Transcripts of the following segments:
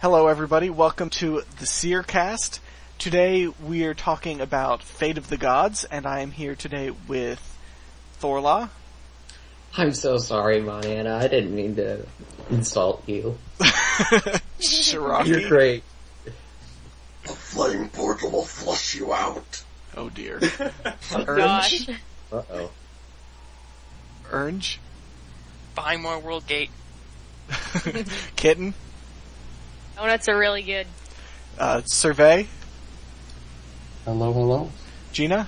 Hello everybody, welcome to the Seercast. Today we are talking about Fate of the Gods, and I am here today with Thorlah. I'm so sorry, Mariana. I didn't mean to insult you. Siroki. You're great. The flame portal will flush you out. Oh dear. Oh gosh. Uh-oh. Orange. Buy more World Gate. Kitten. Donuts are really good. Survey. Hello, hello. Geena.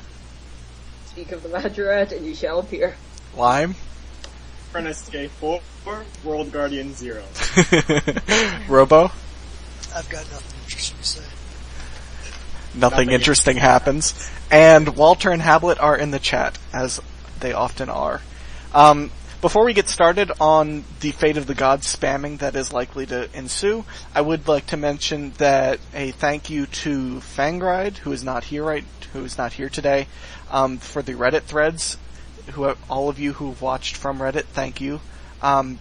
Speak of the Majorette and you shall appear. Lime. Freneskay 4, World Guardian 0. Robo. I've got nothing interesting to say. Nothing interesting happens. And Walter and Habblet are in the chat, as they often are. Before we get started on the Fate of the Gods spamming that is likely to ensue, I would like to mention that a thank you to Fangride, who is not here today, for the Reddit threads. All of you who've watched from Reddit, thank you. I'd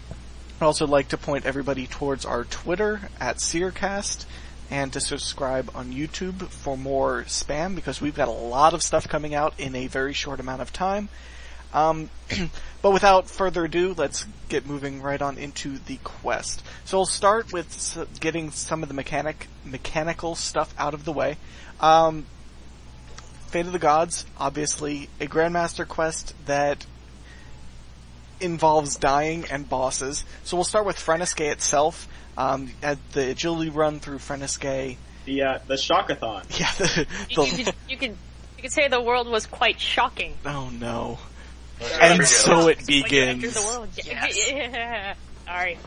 also like to point everybody towards our Twitter at Seercast, and to subscribe on YouTube for more spam, because we've got a lot of stuff coming out in a very short amount of time. But without further ado, let's get moving right on into the quest. So we'll start with getting some of the mechanical stuff out of the way. Fate of the Gods, obviously a Grandmaster quest that involves dying and bosses. So we'll start with Freneskay itself. At the agility run through Freneskay. The Shockathon. Yeah, You could say the world was quite shocking. Oh no. And so it begins. Enter the world. Yes. Yeah. Alright.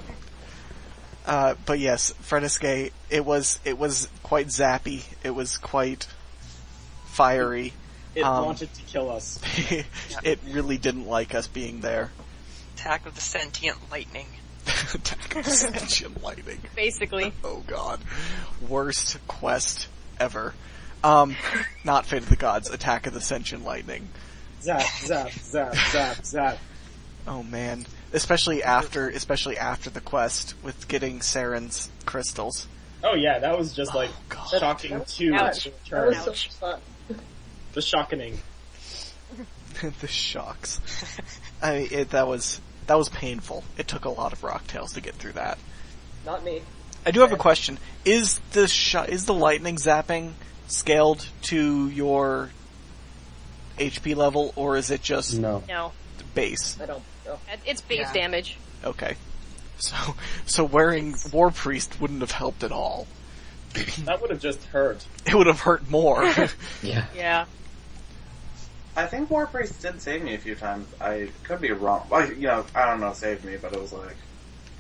But yes, Freneskay, it was quite zappy. It was quite fiery. It wanted to kill us. It really didn't like us being there. Attack of the Sentient Lightning. Attack of the Sentient Lightning. Basically. Oh god. Worst quest ever. Not Fate of the Gods, Attack of the Sentient Lightning. Zap, zap, zap, zap, zap. Oh man. Especially after the quest with getting Saren's crystals. Oh yeah, that was just like shocking too. Ouch. That was so much fun. The shockening. The shocks. That was painful. It took a lot of rocktails to get through that. Not me. I do have a question. Is the lightning zapping scaled to your HP level, or is it just No. base? I don't know. It's base damage. Okay. So wearing War Priest wouldn't have helped at all. That would have just hurt. It would have hurt more. Yeah. Yeah. I think War Priest did save me a few times. I could be wrong. Well, I don't know, saved me, but it was like,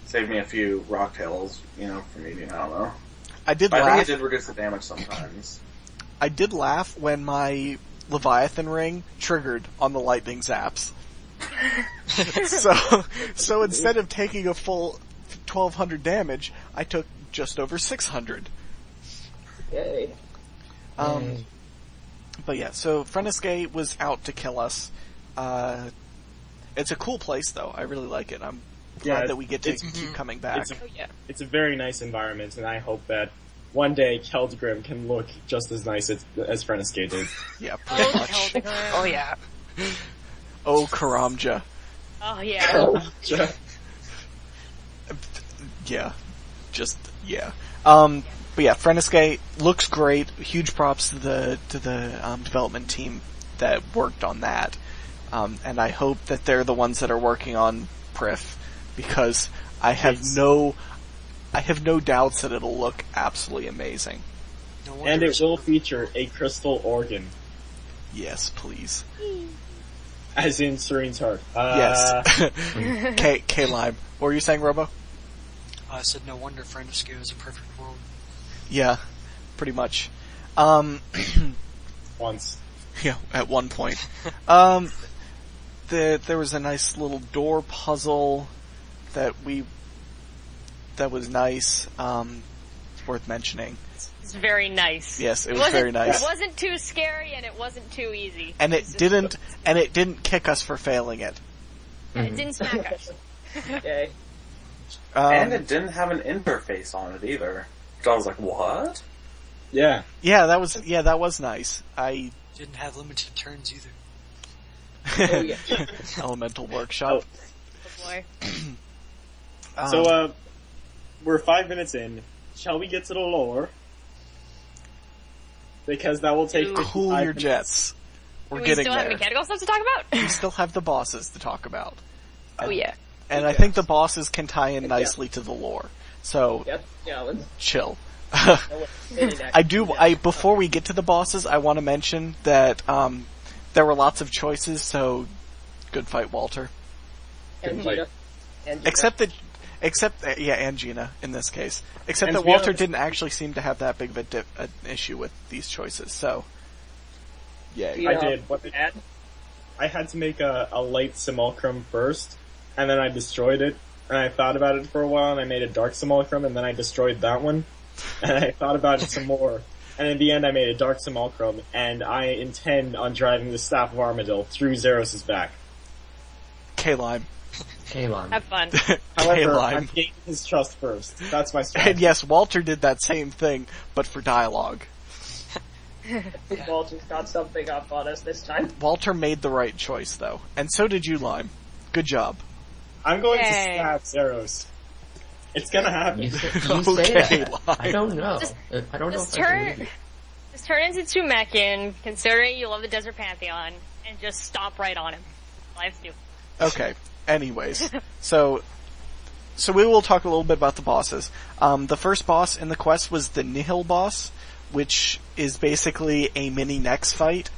saved me a few rocktails, from eating, I don't know. I think laugh. it did reduce the damage sometimes. I did laugh when my Leviathan ring triggered on the lightning zaps. So instead of taking a full 1200 damage, I took just over 600. Yay. But yeah, so Freneskay was out to kill us. It's a cool place though, I really like it. I'm glad that we get to keep coming back. It's a very nice environment, and I hope that one day Keldgrim can look just as nice as Freneskay did. Yeah, pretty much. Keldgrim. Oh yeah. Oh, Karamja. Oh yeah. Yeah. But yeah, Freneskay looks great. Huge props to the development team that worked on that. And I hope that they're the ones that are working on Prif, because I have no doubts that it'll look absolutely amazing. And it will feature a crystal organ. Yes, please. As in Serene's heart. Yes. K Lime. What were you saying, Robo? I said no wonder Freneskay was a perfect world. Yeah, pretty much. Once. Yeah, at one point. There was a nice little door puzzle that was nice, worth mentioning. It's very nice. Yes, it was very nice. It wasn't too scary and it wasn't too easy. And it didn't kick us for failing it. And it didn't smack us. Yay. And it didn't have an interface on it either. I was like, what? Yeah. Yeah, that was nice. I Didn't have limited turns either. Oh, yeah. Elemental Workshop. Oh boy. So, we're 5 minutes in. Shall we get to the lore? Because that will take 55 Cool your minutes. jets. We're Do we getting still have there. mechanical stuff to talk about? We still have the bosses to talk about. Oh yeah. And I think the bosses can tie in nicely to the lore. So, Yep, challenge. chill. I before we get to the bosses, I want to mention that, there were lots of choices, so good fight, Walter. And Good Gina. And Gina. And Gina, in this case. Except And that to be Walter honest- didn't actually seem to have that big of an issue with these choices, so. Yay. Yeah. I did. I had to make a light simulacrum first, and then I destroyed it, and I thought about it for a while, and I made a dark simulacrum, and then I destroyed that one, and I thought about it some more, and in the end I made a dark simulacrum, and I intend on driving the Staff of Armadil through Xeros' back. K-Lime. Came on. Have fun. However, K-Lime. I'm gaining his trust first. That's my strategy. And yes, Walter did that same thing, but for dialogue. Walter's got something up on us this time. Walter made the right choice, though. And so did you, Lime. Good job. I'm going to Yay. stab Xeros. It's gonna happen. You say Okay, that. Lime. I don't know. I don't know Just if I believe turn, you. just turn into Tumekin, considering you love the Desert Pantheon, and just stomp right on him. Lives do. Okay. Anyways, so we will talk a little bit about the bosses. The first boss in the quest was the Nihil boss, which is basically a mini Nex fight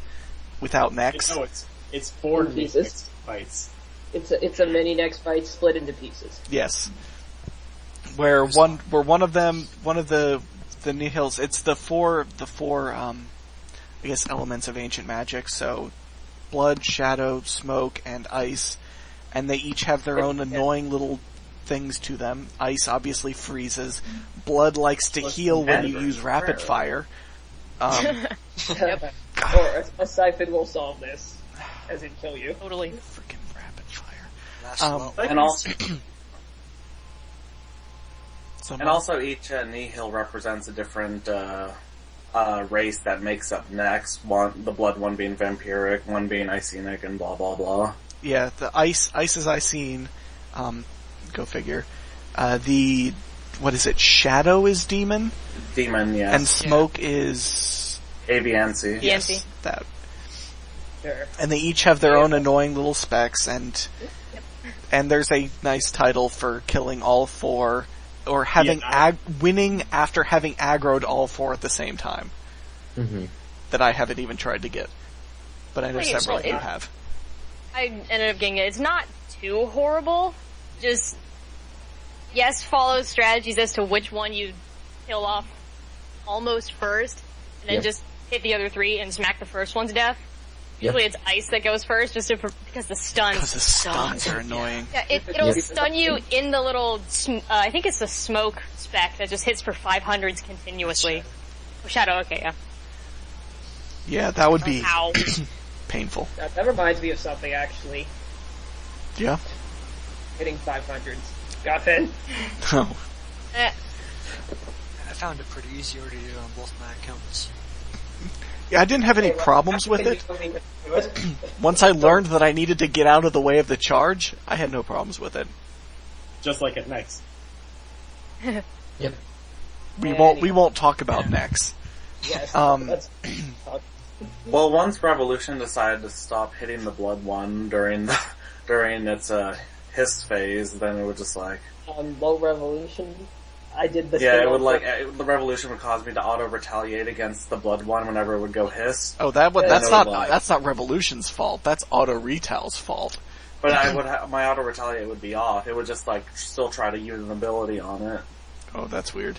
without Nex. No, it's 4 In pieces. Nex fights. It's a mini next fight split into pieces. Yes. Where one of the Nihils, it's the four I guess elements of ancient magic, so blood, shadow, smoke, and ice, and they each have their own annoying little things to them. Ice obviously freezes. Blood likes to heal when you use rapid fire. Or a siphon will solve this, as in kill you. Totally. Freaking rapid fire. Last Um, well. And also, Someone- and also each Nihil represents a different race that makes up next. The blood one being vampiric, one being Icenic, and blah blah blah. yeah, the ice is Icene. Go figure. What is it? Shadow is demon, Demon, yes. and smoke is Aviancy. Yes. that. Sure. And they each have their own annoying little specs, and there's a nice title for killing all four, or having winning after having aggroed all four at the same time. Mm-hmm. That I haven't even tried to get, but I know Wait, several well, of you have. I ended up getting it. It's not too horrible. Just, yes, follow strategies as to which one you kill off almost first, and then Yep. just hit the other three and smack the first one to death. Yep. Usually it's ice that goes first, just because the stuns. Because the stuns are annoying. Yeah, it'll Yep. stun you in the little, I think it's the smoke spec that just hits for 500s continuously. Oh, Shadow, okay, yeah. Yeah, that would be Ow. painful. That reminds me of something, actually. Yeah. Hitting 500s. Guffin. Oh. Eh, I found it pretty easy already to do on both my accounts. Yeah, I didn't have any problems with it. Once I learned that I needed to get out of the way of the charge, I had no problems with it. Just like at next. Yep. We won't talk about Nex. Yes. Um, Well, once Revolution decided to stop hitting the blood one during its hiss phase, then it would just like On low revolution, I did the yeah, thing it would on- like the Revolution would cause me to auto retaliate against the blood one whenever it would go hiss. Oh, that's it not would lie. that's not Revolution's fault. That's Auto Retail's fault. But I would my auto retaliate would be off. It would just like still try to use an ability on it. Oh, that's weird.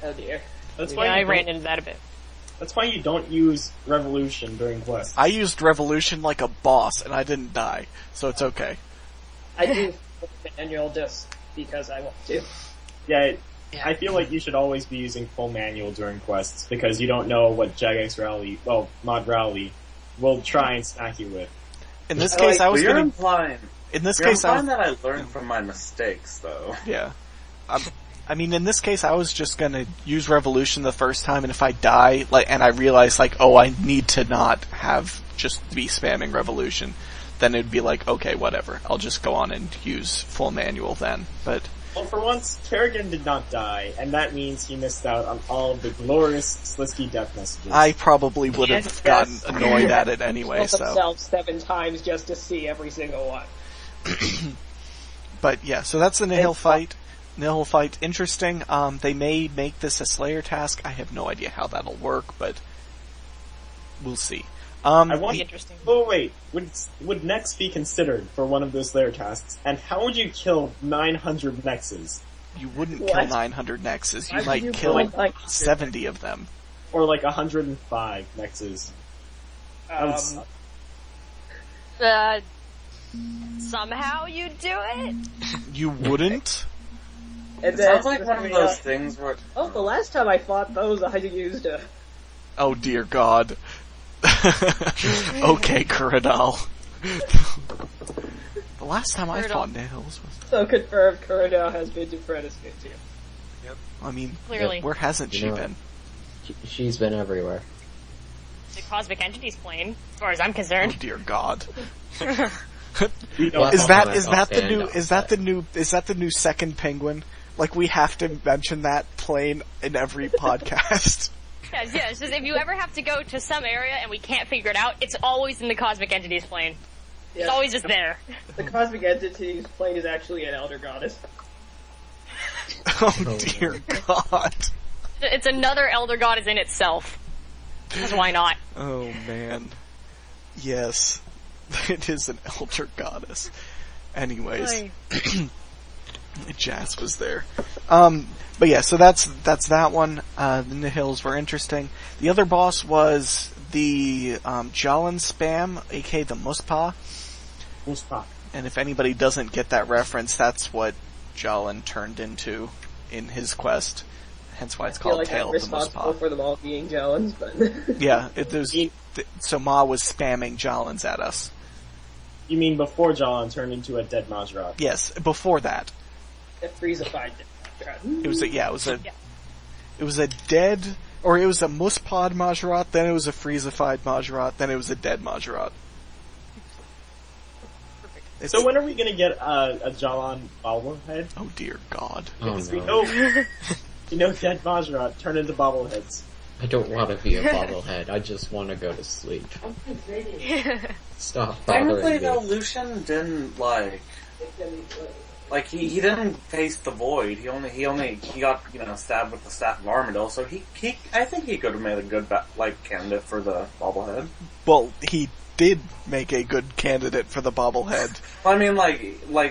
Oh dear. That's yeah, why I you ran don't- into that a bit. That's why you don't use Revolution during quests. I used Revolution like a boss, and I didn't die, so it's okay. I do manual just because I want to. Yeah, Yeah. I feel like you should always be using full manual during quests, because you don't know what Jagex Rowley, well, Mod Rowley, will try and snack you with. In this case, I was you're gonna. implying In this you're case, I implying was. that I learned from my mistakes, though. Yeah. I mean, in this case, I was just gonna use Revolution the first time, and if I die, and I realize, oh, I need to not have just be spamming Revolution, then it'd be okay, whatever. I'll just go on and use full manual then. But Well, for once, Kerrigan did not die, and that means he missed out on all of the glorious Slisky death messages. I probably would have gotten annoyed at it anyway, Killed so. themselves 7 times just to see every single one. But yeah, so that's the Nihil fight. Nihil fight, interesting. They may make this a Slayer task. I have no idea how that'll work, but we'll see. I want. Interesting. Oh wait, would Nex be considered for one of those Slayer tasks? And how would you kill 900 Nexes? You wouldn't What? kill 900 Nexes. You Why might would you kill kill 900? 70 of them. Or 105 Nexes. That would suck. Somehow you do it? You wouldn't? And It then, sounds like one of those things where... oh, the last time I fought those, I used a... Oh dear God. Okay, Kuradal. The last time I fought Nihils was... So confirmed, Kuradal has been to Fredeskin too. I mean, Clearly. where hasn't she been? She's been everywhere. The Cosmic Entities plane, as far as I'm Oh concerned. dear God. We don't Is know. that the new second penguin? We have to mention that plane in every podcast. Yes, it's just if you ever have to go to some area and we can't figure it out, it's always in the Cosmic Entities plane. It's Yes. always just there. The Cosmic Entities plane is actually an Elder Goddess. Oh dear God. It's another Elder Goddess in itself. Because why not? Oh man. Yes. It is an elder goddess. Anyways. Jazz was there. But yeah, so that's that one. The Nihils were interesting. The other boss was the Jalan spam, aka the Muspa. Muspa. And if anybody doesn't get that reference, that's what Jalan turned into in his quest. Hence why it's I feel called like Tale I'm of the responsible Muspa. for them all being Jalans, but... Yeah, so Ma was spamming Jalans at us. You mean before Jalan turned into a dead Majrat? Yes, before that. It Friesified it. It was a dead, or it was a Muspod Majorat, then it was a Friesified Majorat, then it was a dead Majorat. So when are we gonna get a Jalan bobblehead? Oh dear God. Oh Because we no. know dead Majrat turn into bobbleheads. I don't want to be a bobblehead. I just want to go to sleep. Stop Technically, bothering though, me. Lucian didn't, he didn't face the void. He got, stabbed with the staff of Armadillo, so I think he could have made a good, candidate for the bobblehead. Well, he did make a good candidate for the bobblehead. I mean,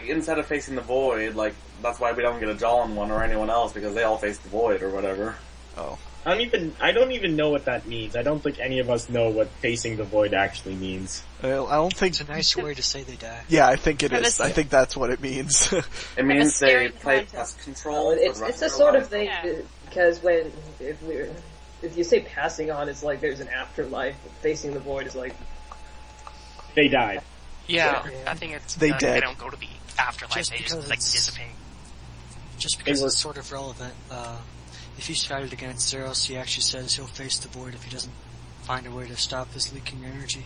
instead of facing the void, that's why we don't get a Jalan one or anyone else, because they all face the void or whatever. Oh. I don't even know what that means. I don't think any of us know what facing the void actually means. Well, I don't think... It's a nicer way to say they die. Yeah, I think it Have is. a- I think that's what it means. It means they scary play contest. pest control. for It's the rest the of their sort life. of thing, Yeah. because if you say passing on, it's like there's an afterlife, facing the void is like... They died. Yeah, Yeah. I think it's They they dead. don't go to the afterlife. Just They because just it's- dissipate. Just because were- it's sort of relevant, if he's fighting against Zeros, he actually says he'll face the void if he doesn't find a way to stop his leaking energy.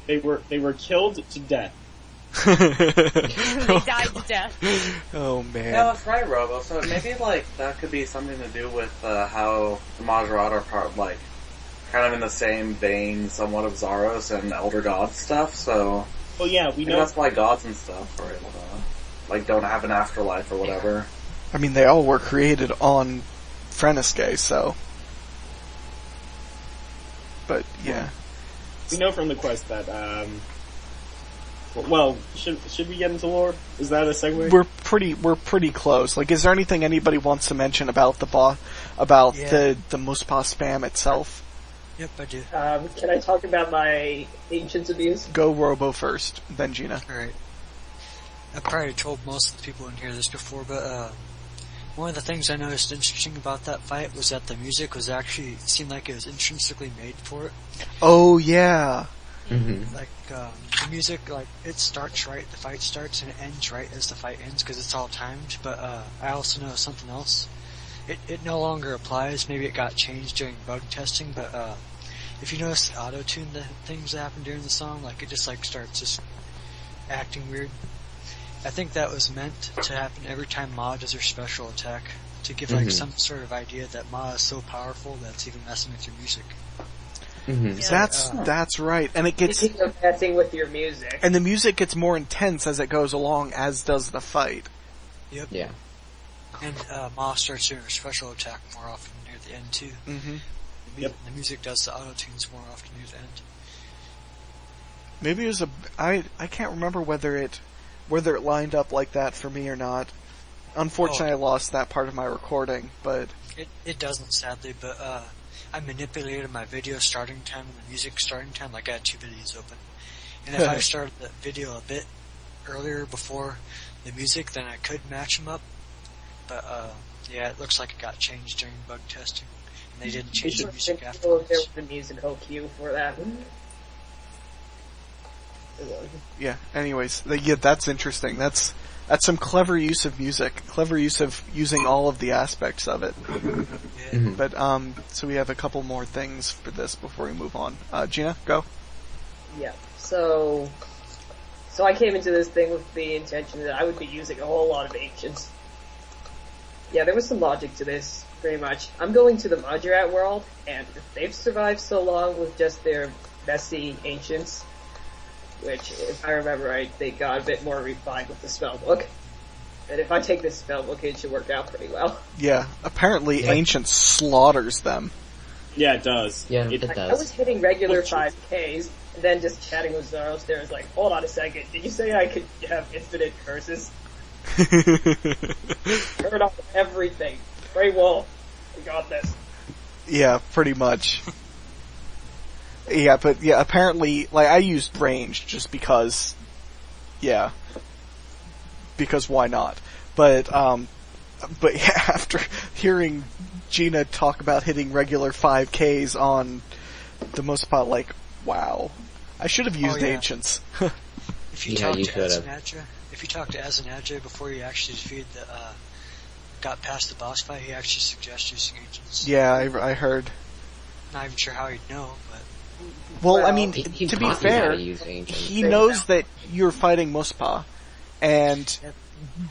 They were killed to death. They died to death. Oh Yeah, man. that's right, Robo. So maybe that could be something to do with how the Majorat are kind of in the same vein, somewhat of Zaros and Elder God stuff. So Well, yeah, we maybe know. that's why gods and stuff are able to don't have an afterlife or whatever. I mean, they all were created on Freniske, so... But, yeah. We know from the quest that. Well, should we get into lore? Is that a segue? We're pretty close. Is there anything anybody wants to mention about the the Muspa spam itself? Yep, I do. Can I talk about my Ancients abuse? Go Robo first, then Gina. Alright. I've probably told most of the people in here this before, but one of the things I noticed interesting about that fight was that the music was actually, seemed like it was intrinsically made for it. Oh yeah. Like, the music, like, it starts right, the fight starts, and it ends right as the fight ends, because it's all timed, but, I also know something else. It no longer applies, maybe it got changed during bug testing, but, if you notice the auto-tune, the things that happen during the song, like, it just, like, starts just acting weird. I think that was meant to happen every time Ma does her special attack, to give, like, some sort of idea that Ma is so powerful that it's even messing with your music. That's right, and it gets messing with your music, and the music gets more intense as it goes along, as does the fight. Yep. Yeah. And Ma starts doing her special attack more often near the end too. The music does the auto tunes more often near the end. Maybe it was I can't remember whether it lined up like that for me or not. Unfortunately, I lost that part of my recording, but it doesn't, sadly. But I manipulated my video starting time and the music starting time. Like, I had 2 videos open, and if I started the video a bit earlier before the music, then I could match them up. But yeah, it looks like it got changed during bug testing, and they didn't change the music afterwards. There was a musical cue for that. yeah. Anyways, yeah, that's interesting. That's some clever use of music, clever use of using all of the aspects of it. Yeah. But so we have a couple more things for this before we move on. Geena, go. Yeah. So I came into this thing with the intention that I would be using a whole lot of ancients. Yeah, there was some logic to this, pretty much. I'm going to the Majorat world, and if they've survived so long with just their messy ancients, which, if I remember right, they got a bit more refined with the spellbook. And if I take this spellbook, it should work out pretty well. Yeah, apparently Ancient slaughters them. Yeah, it does. Yeah, it I does. was hitting regular 5Ks, and then just chatting with Zaros there was like, hold on a second, did you say I could have infinite curses? Turn off everything. Grey Wolf, we got this. Yeah, pretty much. Yeah, but yeah, apparently, like, I used range just because, yeah. Because why not? But yeah, after hearing Geena talk about hitting regular 5Ks on the most part, like, wow. I should have used Ancients. If you talk to Azanadra before you actually defeated got past the boss fight, he actually suggests using Ancients. Yeah, I heard. Not even sure how he'd know, but... Well, I mean, he to be fair, he knows that you're fighting Muspa, and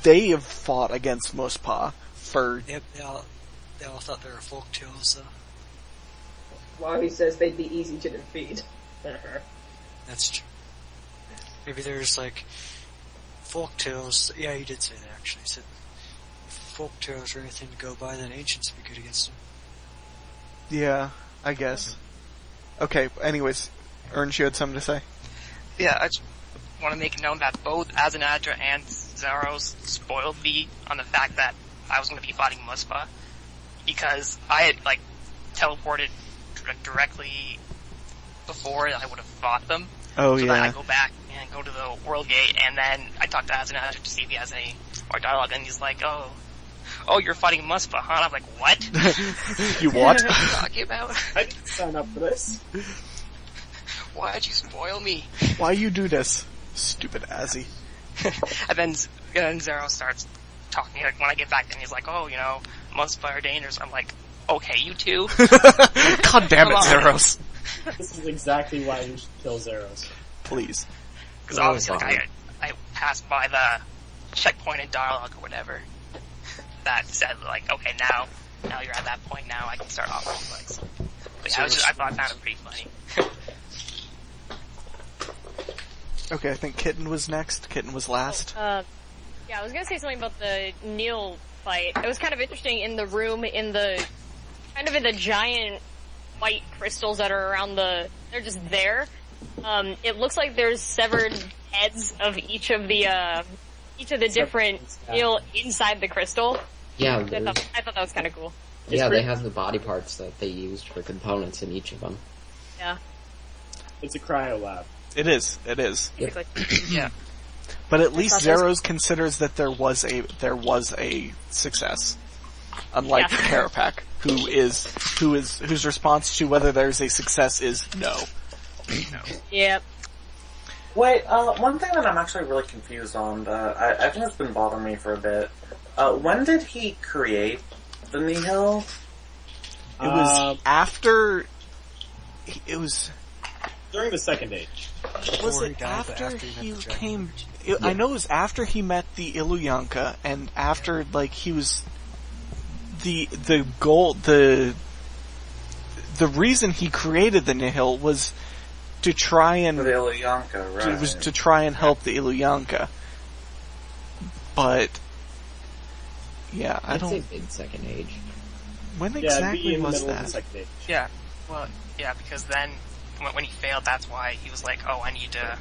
they have fought against Muspa for... Yep, they all thought they were folk tales, though. Well, he says they'd be easy to defeat. That's true. Maybe there's, like, folk tales... Yeah, he did say that, actually. He said, if folk tales or anything to go by, then Ancients would be good against them. Yeah, I guess. Okay, anyways, Ernst, you had something to say? Yeah, I just want to make known that both Azanadra and Zaros spoiled me on the fact that I was going to be fighting Muspa, because I had, like, teleported directly before I would have fought them. Oh, so yeah. then I go back and go to the World Gate, and then I talk to Azanadra to see if he has any more dialogue, and he's like, oh, you're fighting Muspa, huh? And I'm like, what? You what? What are you talking about? I didn't sign up for this. Why'd you spoil me? Why you do this? Stupid Azzy. And then Zero starts talking, like, when I get back, then he's like, oh, you know, Muspa are dangerous. I'm like, okay, you too? God damn it, Zeros. This is exactly why you should kill Zeros. Please. Because obviously, like, I passed by the checkpoint in dialogue or whatever that said, like, okay, now you're at that point, now I can start offering flicks. But yeah, I thought that was pretty funny. Okay, I think Kitten was next. Kitten was last. Yeah, I was gonna say something about the Neil fight. It was kind of interesting in the room, in the giant white crystals that are around they're just there. It looks like there's severed heads of each of the different Neil inside the crystal. Yeah, I thought that was kind of cool. Yeah, they have the body parts that they used for components in each of them. Yeah. It's a cryo lab. It is. Yep. Yeah. But at least Zeros considers that there was a success. Unlike Karapak, whose response to whether there's a success is no. Yep. Wait, one thing that I'm actually really confused on, that I think has been bothering me for a bit. When did he create the Nihil? It was after... It was... During the Second Age. Was Before it died, but after he he met the dragon. came... I know it was after he met the Illuyanka, and after, like, he was... The goal... The reason he created the Nihil was to try and... For the Illuyanka, right. It was to try and help the Illuyanka. But... Yeah, I I'd don't... say mid-second age. When Yeah, exactly be in the was middle of the that? Second Age. Yeah. Well, yeah, because then when he failed, that's why he was like, "Oh, I need to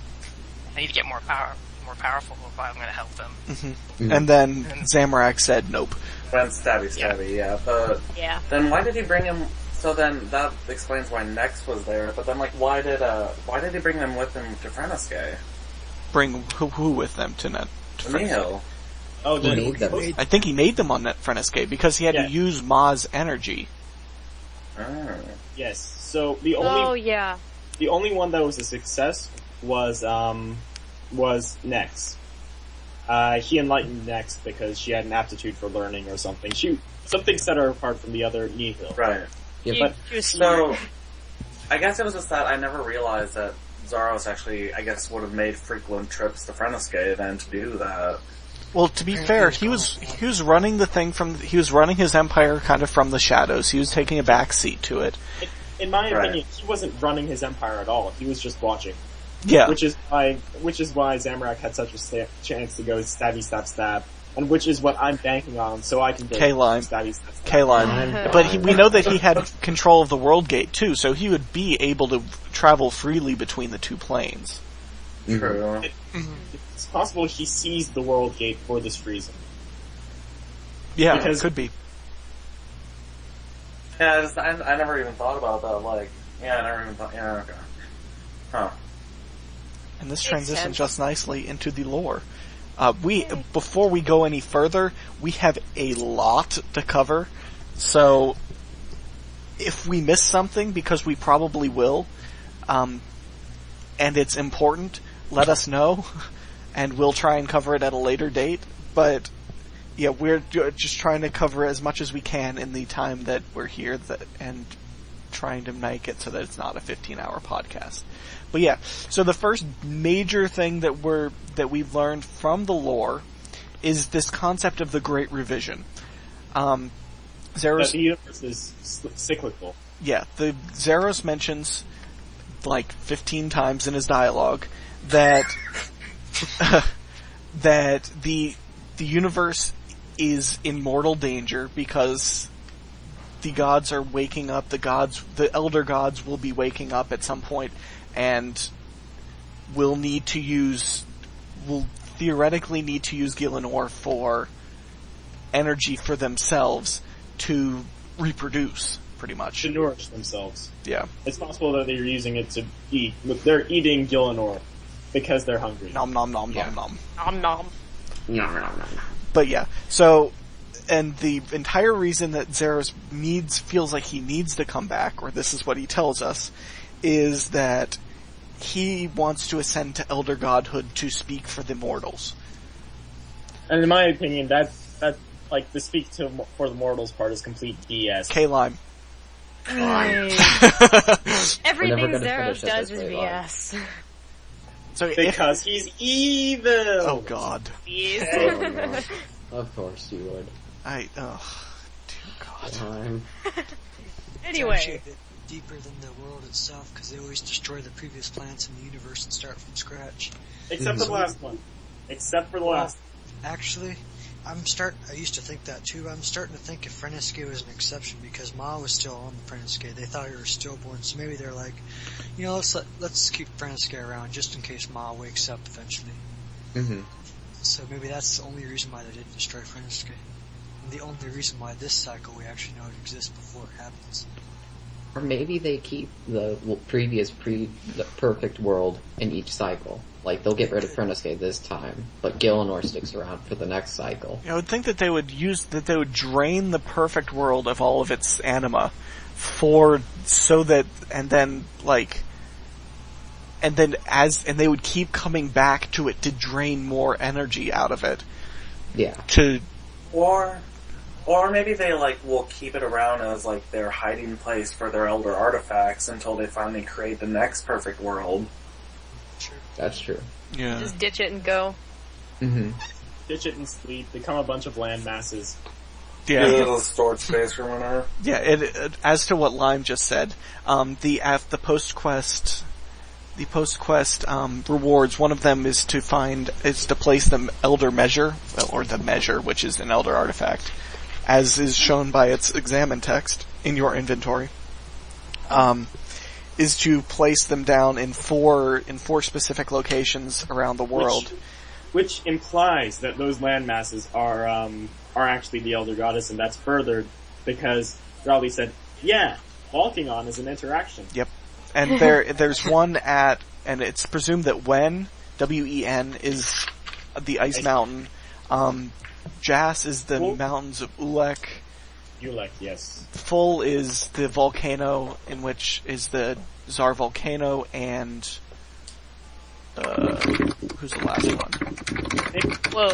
get more powerful if I'm going to help them." Mm-hmm. And then Zamorak said, "Nope." When stabby, yeah. But Yeah. then why did he bring him? So then that explains why Nex was there. But then, like, why did he bring them with him to Freneske? Bring who with them to Nihil. Oh, He then made them. I think he made them on Freneske because he had Yeah. to use Ma's energy. Oh. yes. So the Oh, yeah. only one that was a success was Nex. He enlightened Nex because she had an aptitude for learning or something. Something set her apart from the other Nihil. Right. Yeah, She- but she was smart. So, I guess it was just that I never realized that Zaros actually, I guess, would have made frequent trips to Freneske then to do that. Well, to be fair, he was running the thing he was running his empire kind of from the shadows. He was taking a back seat to it. In my Right. opinion, he wasn't running his empire at all. He was just watching. Yeah. Which is why Zamorak had such a chance to go stabby stab stab, and which is what I'm banking on, so I can go K-Lime. stabby stab stab. K-Lime. But we know that he had control of the World Gate too, so he would be able to travel freely between the two planes. True. It's possible he seized the World Gate for this reason. Yeah, Because- it could be. Yeah, I never even thought about that, like, I never even thought, okay. Huh. And this Makes transitions sense. just nicely into the lore. Before we go any further, we have a lot to cover, so if we miss something, because we probably will, and it's important, let us know, and we'll try and cover it at a later date, but yeah, we're just trying to cover as much as we can in the time that we're here, and trying to make it so that it's not a 15-hour podcast. But yeah, so the first major thing that we've learned from the lore is this concept of the Great Revision. That Zaros, the universe is cyclical. yeah, Zaros mentions like 15 times in his dialogue that that the universe is in mortal danger will be waking up at some point and will theoretically need to use Gielinor for energy for themselves to reproduce, pretty much. To nourish themselves. Yeah. It's possible that they're using it to eat. They're eating Gielinor because they're hungry. Nom nom nom Yeah. nom nom. Nom nom. no. But yeah, so, and the entire reason that Zaros feels like he needs to come back, or this is what he tells us, is that he wants to ascend to Elder Godhood to speak for the mortals. And in my opinion, that like the speak for the mortals part is complete BS. K-Lime. We're Everything never gonna Zeros finish it does this is way, Lime. BS. So Because he's evil! oh god. Yes. Of course you would. Dear god. Time. Anyway. It's actually a bit deeper than the world itself, because they always destroy the previous planets in the universe and start from scratch. Except for the last one. Except for the last. Actually, I used to think that too. I'm starting to think if Freneske was an exception, because Ma was still on the Freneske. They thought he was stillborn, so maybe they're like, let's keep Freneske around just in case Ma wakes up eventually. Mm-hmm. So maybe that's the only reason why they didn't destroy Freneske. And the only reason why this cycle we actually know it exists before it happens. Or maybe they keep the the perfect world in each cycle. Like, they'll get rid of Freneske this time, but Gielinor sticks around for the next cycle. I would think that they would drain the perfect world of all of its anima and then and they would keep coming back to it to drain more energy out of it. Yeah. Or maybe they will keep it around as their hiding place for their elder artifacts until they finally create the next perfect world. That's true. Yeah. Just ditch it and go. Mm-hmm. Ditch it and sleep, become a bunch of land masses. Yeah. Use it as a storage space for whenever. Yeah, as to what Lime just said, the post quest rewards, one of them is to place the Elder Measure, or the Measure, which is an Elder artifact, as is shown by its examine text in your inventory. Is to place them down in four specific locations around the world. Which implies that those land masses are actually the Elder Goddess, and that's furthered because Rowley said, yeah, walking on is an interaction. Yep. And there's one and it's presumed that W-E-N is the Ice Mountain. Jas is the mountains of Ulek. Ulek, yes. Full is the volcano, in which is the Tsar volcano, and who's the last one? Whoa.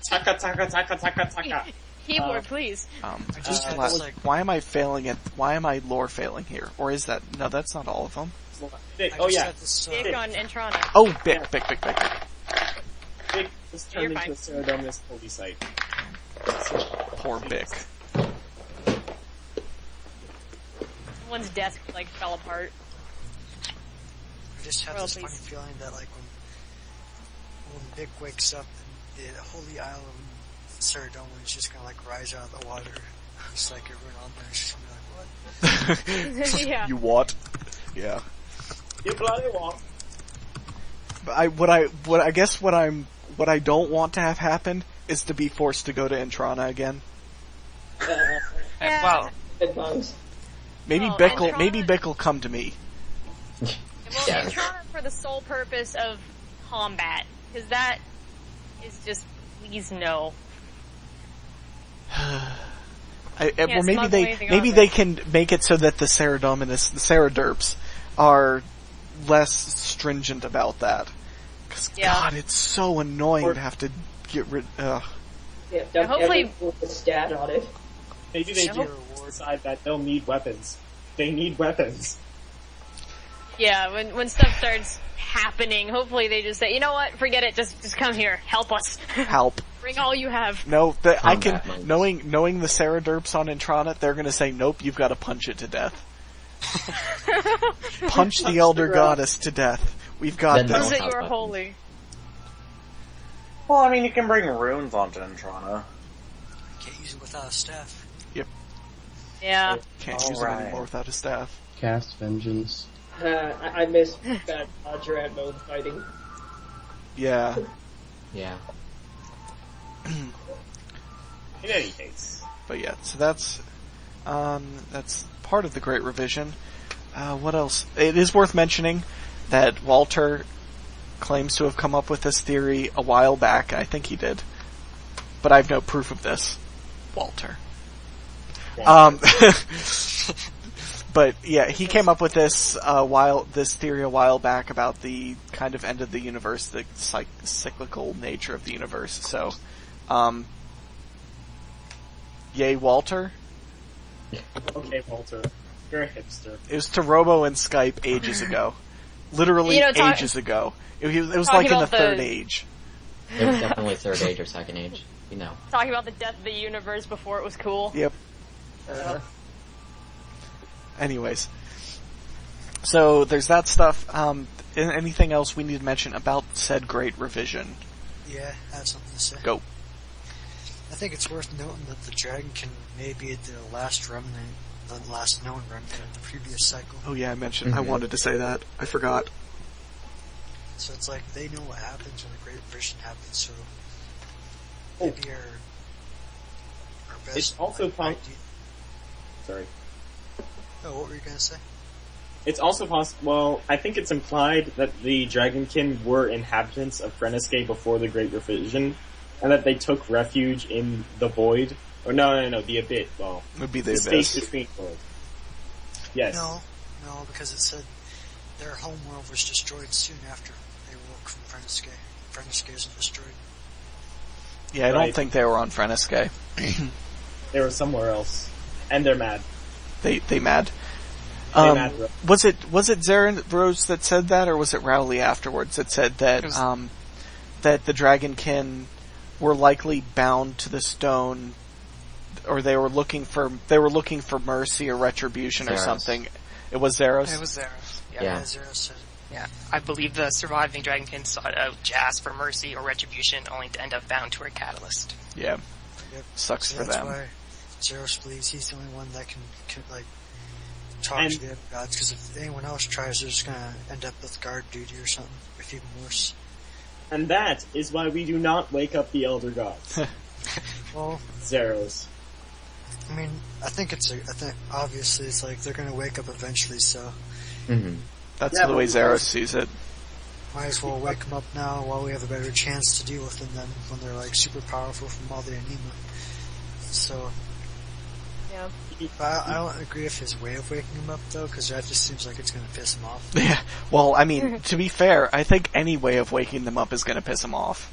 Taka. Keyboard, please. Why am I lore failing here? Or is that, no, that's not all of them. Bick on Entrana. Oh, Bick. Bick was turned into a Ceredominus holy site. Poor Bick. Someone's desk, fell apart. I just have this funny feeling that, when Bick wakes up, the holy isle of Ceredomin is just gonna, rise out of the water. Just everyone on there is just gonna be what? Yeah. You what? Yeah. You bloody what? What I don't want to have happen is to be forced to go to Entrana again. Well, Maybe Bick will come to me. Well, Entrana for the sole purpose of combat, because that is just, please no. Or maybe they can make it so that the Seraderps are less stringent about that. Because God, it's so annoying to have to get rid. Yeah, hopefully put a stat on it. Maybe they decide that they'll need weapons. They need weapons. Yeah, when stuff starts happening, hopefully they just say, you know what, forget it, just come here, help us. Help. Bring all you have. No, knowing the Seraderps on Entrana, they're gonna say, nope, you've gotta punch it to death. Punch the Elder Goddess to death. We've got Prove this. that you are holy. Well, I mean, you can bring runes onto Entrana. Can't use it without a staff. Yep. Yeah. Can't use them anymore without a staff. Cast Vengeance. I miss that Dodgerad mode fighting. Yeah. Yeah. In any case. But yeah, so that's part of the Great Revision. What else? It is worth mentioning that Walter claims to have come up with this theory a while back. I think he did. But I have no proof of this. Walter. But yeah, he came up with this theory a while back about the kind of end of the universe, the cyclical nature of the universe. So, yay, Walter. Okay, Walter, you're a hipster. It was to Robo and Skype ages ago, literally ages ago. It was like in the third age. It was definitely third age or second age. Talking about the death of the universe before it was cool. Yep. Anyways, so there's that stuff. Anything else we need to mention about said Great Revision? Yeah, I have something to say. Go. I think it's worth noting that the Dragonkin may be the last remnant, the last known remnant of the previous cycle. Oh yeah, I mentioned. I wanted to say that. I forgot. So it's they know what happens when the Great Revision happens. So maybe our best. It's also Sorry. Oh, what were you gonna say? It's also possible. Well, I think it's implied that the Dragonkin were inhabitants of Frenesque before the Great Revision, and that they took refuge in the Void. Or no, the Abyss. Well, it would be the space Abyss. between worlds. Yes. No, because it said their homeworld was destroyed soon after they woke from Freneske. Freneske isn't destroyed. Yeah, I don't think they were on Freneske. They were somewhere else. And they're mad. They mad. Mad. Was it Zeros that said that, or was it Rowley afterwards that said that that the Dragonkin were likely bound to the stone, or they were looking for mercy or retribution or something? It was Zeros. It was Zeros. Yeah. Zeros said it. Yeah, I believe the surviving Dragonkin sought out to ask for mercy or retribution, only to end up bound to a catalyst. Yeah. Yep. Sucks So for that's them. why Zeros believes he's the only one that can like talk to the other gods, because if anyone else tries, they're just gonna end up with guard duty or something, if even worse. And that is why we do not wake up the Elder Gods. Well, Zeros. I mean, I think obviously it's like they're gonna wake up eventually, so That's the way Zeros sees it. might as well wake them up now while we have a better chance to deal with them than when they're like super powerful from all the anima. So, Yeah. but I don't agree with his way of waking him up though, because that just seems like it's gonna piss him off. Yeah. Well, I mean, to be fair, I think any way of waking them up is going to piss them off.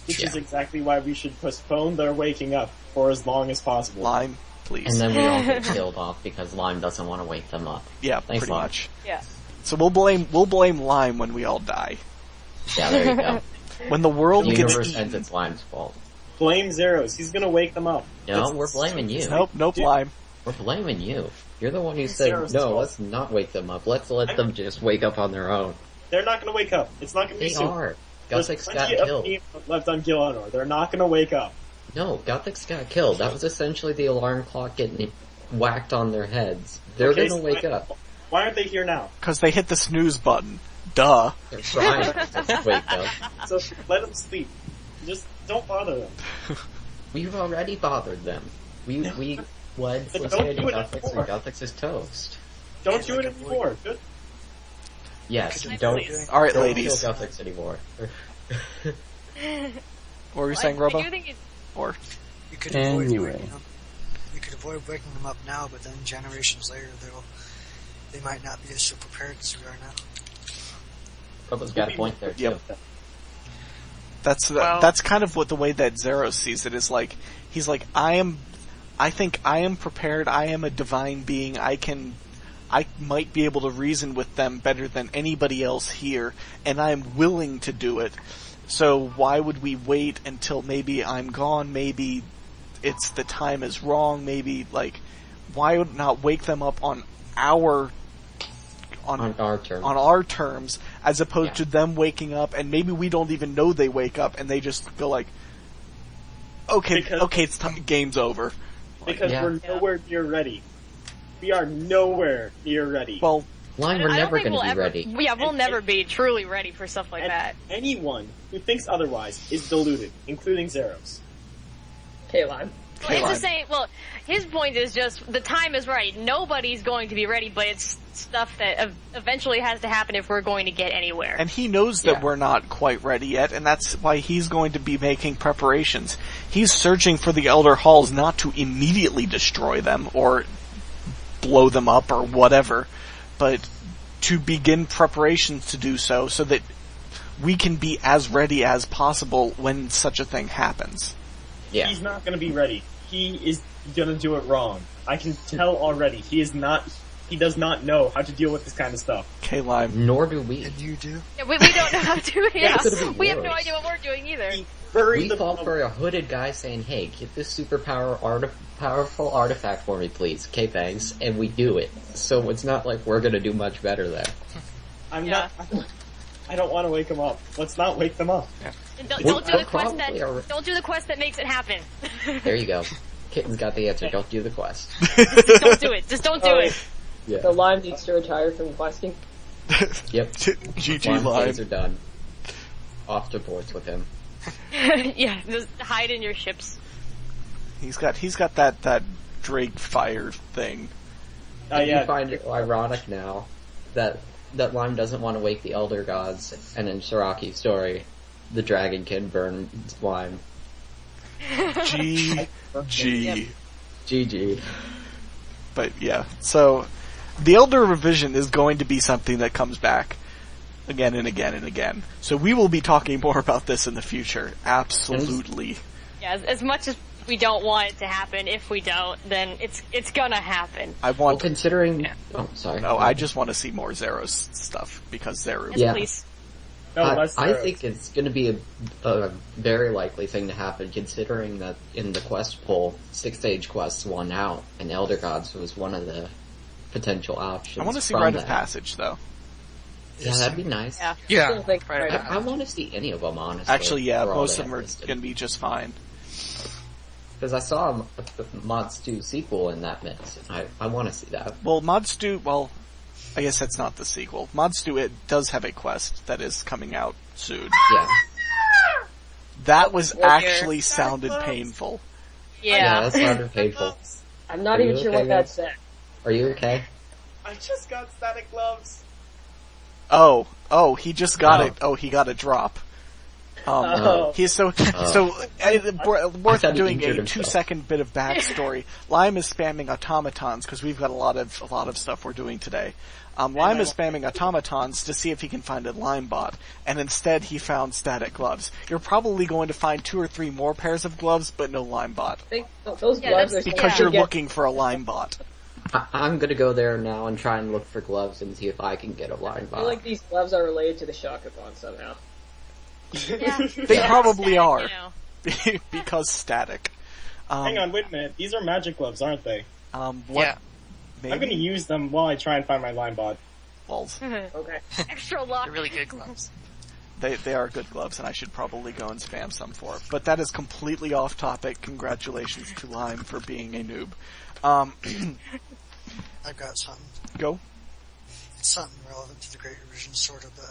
Which is exactly why we should postpone their waking up for as long as possible. Lime, please. And then we all get killed off because Lime doesn't want to wake them up. Yeah, Thanks, pretty Lime. much. Yeah. So we'll blame Lime when we all die. Yeah, there you go. When the world The gets universe eaten. ends, it's Lime's fault. Blame Zeros. He's gonna wake them up. No, we're blaming you. Nope, Lime. We're blaming you. You're the one who said, Zeros' no, fault. let's not wake them up. Let's let them just wake up on their own. They're not gonna wake up. It's not gonna be They soon. are. There's Gothix got plenty of killed. team left on Gilonor. They're not gonna wake up. No, Gothix got killed. That was essentially the alarm clock getting whacked on their heads. They're Okay, gonna so wake up. Why aren't they here now? Because they hit the snooze button. Duh. They're trying to wake up. So let them sleep. Just don't bother them. We've already bothered them. We wed But with don't Sandy do it Gothix anymore. and Gothix is toast. Don't do it anymore. Good. Yes, Could don't Alright, kill ladies. Gothix anymore. What were you saying, Robo? I do think it's Or You could Anyway. avoid waking them. You could avoid waking them up now, but then generations later, they might not be as so prepared as we are now. Robo's got a point there too. Yep. That's kind of what the way that Zeros sees it is like. He's like, I think I am prepared. I am a divine being. I might be able to reason with them better than anybody else here, and I am willing to do it. So why would we wait until maybe I'm gone? Maybe it's the time is wrong. Maybe why would not wake them up on our terms, as opposed to them waking up, and maybe we don't even know they wake up, and they just go like, okay, it's time, game's over. Because we're nowhere near ready. We are nowhere near ready. Well, Lime, we're never going to be ready. Yeah, we'll never be truly ready for stuff like that. Anyone who thinks otherwise is deluded, including Zeros. K-Lime. Well, it's the same. Well, his point is just the time is right. Nobody's going to be ready, but it's stuff that eventually has to happen if we're going to get anywhere. And he knows that we're not quite ready yet, and that's why he's going to be making preparations. He's searching for the Elder Halls not to immediately destroy them or blow them up or whatever, but to begin preparations to do so that we can be as ready as possible when such a thing happens. Yeah. He's not gonna be ready. He is gonna do it wrong. I can tell already. He does not know how to deal with this kind of stuff. K-Lime. Nor do we. And you do? Yeah, we don't know how to. Yeah, Could've we have no worse. idea what we're doing either. We fall for a hooded guy saying, hey, get this powerful artifact for me, please. Okay, thanks. And we do it. So it's not like we're gonna do much better there. I don't want to wake them up. Let's not wake them up. And don't do the quest probably are. don't do the quest that makes it happen. There you go. Kitten's got the answer. Don't do the quest. Just don't do it. Just don't do it. Yeah. So Lime needs to retire from questing. Yep. GG Lime days Lime. are done. Off to ports with him. Yeah, just hide in your ships. He's got that Drake fire thing. You find it ironic now that Lime doesn't want to wake the Elder Gods, and in Siroki's story, the Dragonkin burns Lime. GG. GG. But yeah, so the Elder Revision is going to be something that comes back again and again and again. So we will be talking more about this in the future. Absolutely. Yeah, as much as we don't want it to happen, if we don't, then it's gonna happen. Well, considering... Oh, sorry. No, I just want to see more Zeros stuff, because Zeros... Yes, please. I think it's going to be a very likely thing to happen, considering that in the quest poll, 6-stage quests won out, and Elder Gods was one of the potential options. I want to see from Rite that. of Passage, though. Yeah, that'd be nice. Yeah. I want to see any of them, honestly. Actually, yeah, for all most they of them are listed. going to be just fine. Because I saw a Mods 2 sequel in that mix, and I want to see that. Well, Mods 2, well, I guess that's not the sequel. Mods 2, it does have a quest that is coming out soon. Yeah. That was actually sounded painful. Yeah, that sounded painful. I'm not even sure what that said. Are you okay? I just got static gloves. Oh, he just got it. Oh, he got a drop. He's worth doing a 2-second bit of backstory. Lime is spamming automatons because we've got a lot of stuff we're doing today. Lime is spamming automatons to see if he can find a Lime bot, and instead he found static gloves. You're probably going to find 2 or 3 more pairs of gloves, but no Lime bot. Those gloves are because you're looking for a Lime bot. I'm gonna go there now and try and look for gloves and see if I can get a Lime bot. I feel like these gloves are related to the Shakathon somehow. Yeah. They probably are. You know. Because static. Hang on, wait a minute. These are magic gloves, aren't they? What? Yeah. Maybe? I'm gonna use them while I try and find my line bot. Balls. Okay. Extra luck. They're really good gloves. They are good gloves, and I should probably go and spam some for it. But that is completely off topic. Congratulations to Lime for being a noob. I've got something. Go. It's something relevant to the Great Revision, sort of, but,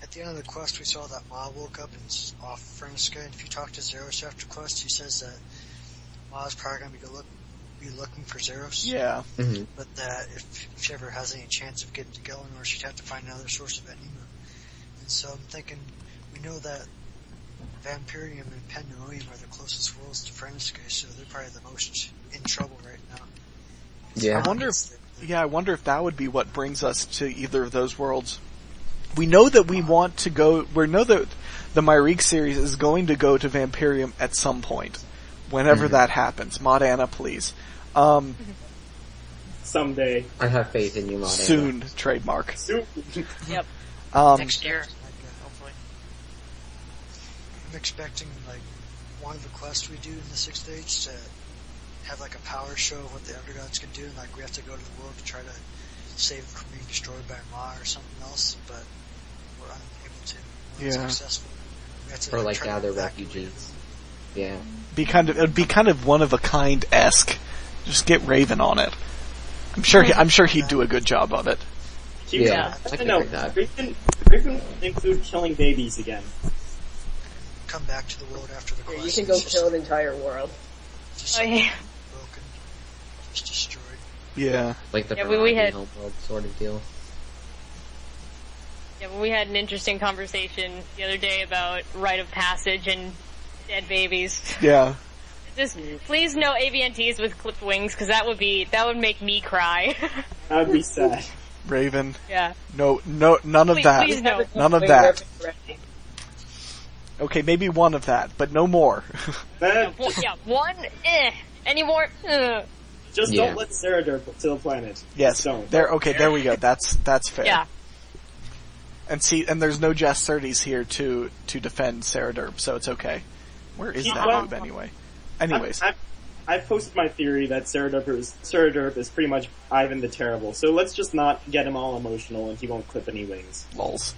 at the end of the quest, we saw that Ma woke up and is off Furnace, and if you talk to Zeros after quest, he says that Ma's probably gonna be looking for Zeros. Yeah. Mm-hmm. But that if she ever has any chance of getting to Gillinor, she'd have to find another source of Enigma. And so I'm thinking, we know that Vampirium and Pandemonium are the closest worlds to Furnace, so they're probably the most in trouble right now. Yeah. I wonder if that would be what brings us to either of those worlds. We know that we know that the Myrique series is going to go to Vampirium at some point. Whenever that happens. Mod Anna, please. Someday. I have faith in you, Mod Anna. Soon, trademark. Soon. Yep. Next year, hopefully. I'm expecting, one of the quests we do in the 6th stage to have, a power show of what the Elder Gods can do, and, we have to go to the world to try to save them from being destroyed by Ma or something else, but we're unable to. We're unsuccessful. We have to, Or, try gather to evacuate refugees. Yeah. It would be kind of one of a kind-esque. Just get Raven on it. I'm sure he'd do a good job of it. Yeah, I can No, agree that. Raven include killing babies again. Come back to the world after the Here, quest. you can go kill an entire world. Just Oh, yeah. broken, just destroyed. Yeah. Like the Yeah, we had- homeworld sort of deal. Yeah, but we had an interesting conversation the other day about rite of passage and dead babies. Yeah. Just please no AVNTs with clipped wings, because that would make me cry. That would be sad. Raven. Yeah. No, none of that. Please no. None of that. Okay, maybe one of that, but no more. Yeah, one. Any more? Just don't let Cerador to the planet. Yes. Don't. There we go. That's fair. Yeah. And there's no Jassurdes here to defend Ceradurb, so it's okay. Where is that noob anyway? Anyways. I've posted my theory that Ceradurb is pretty much Ivan the Terrible, so let's just not get him all emotional and he won't clip any wings. Lols.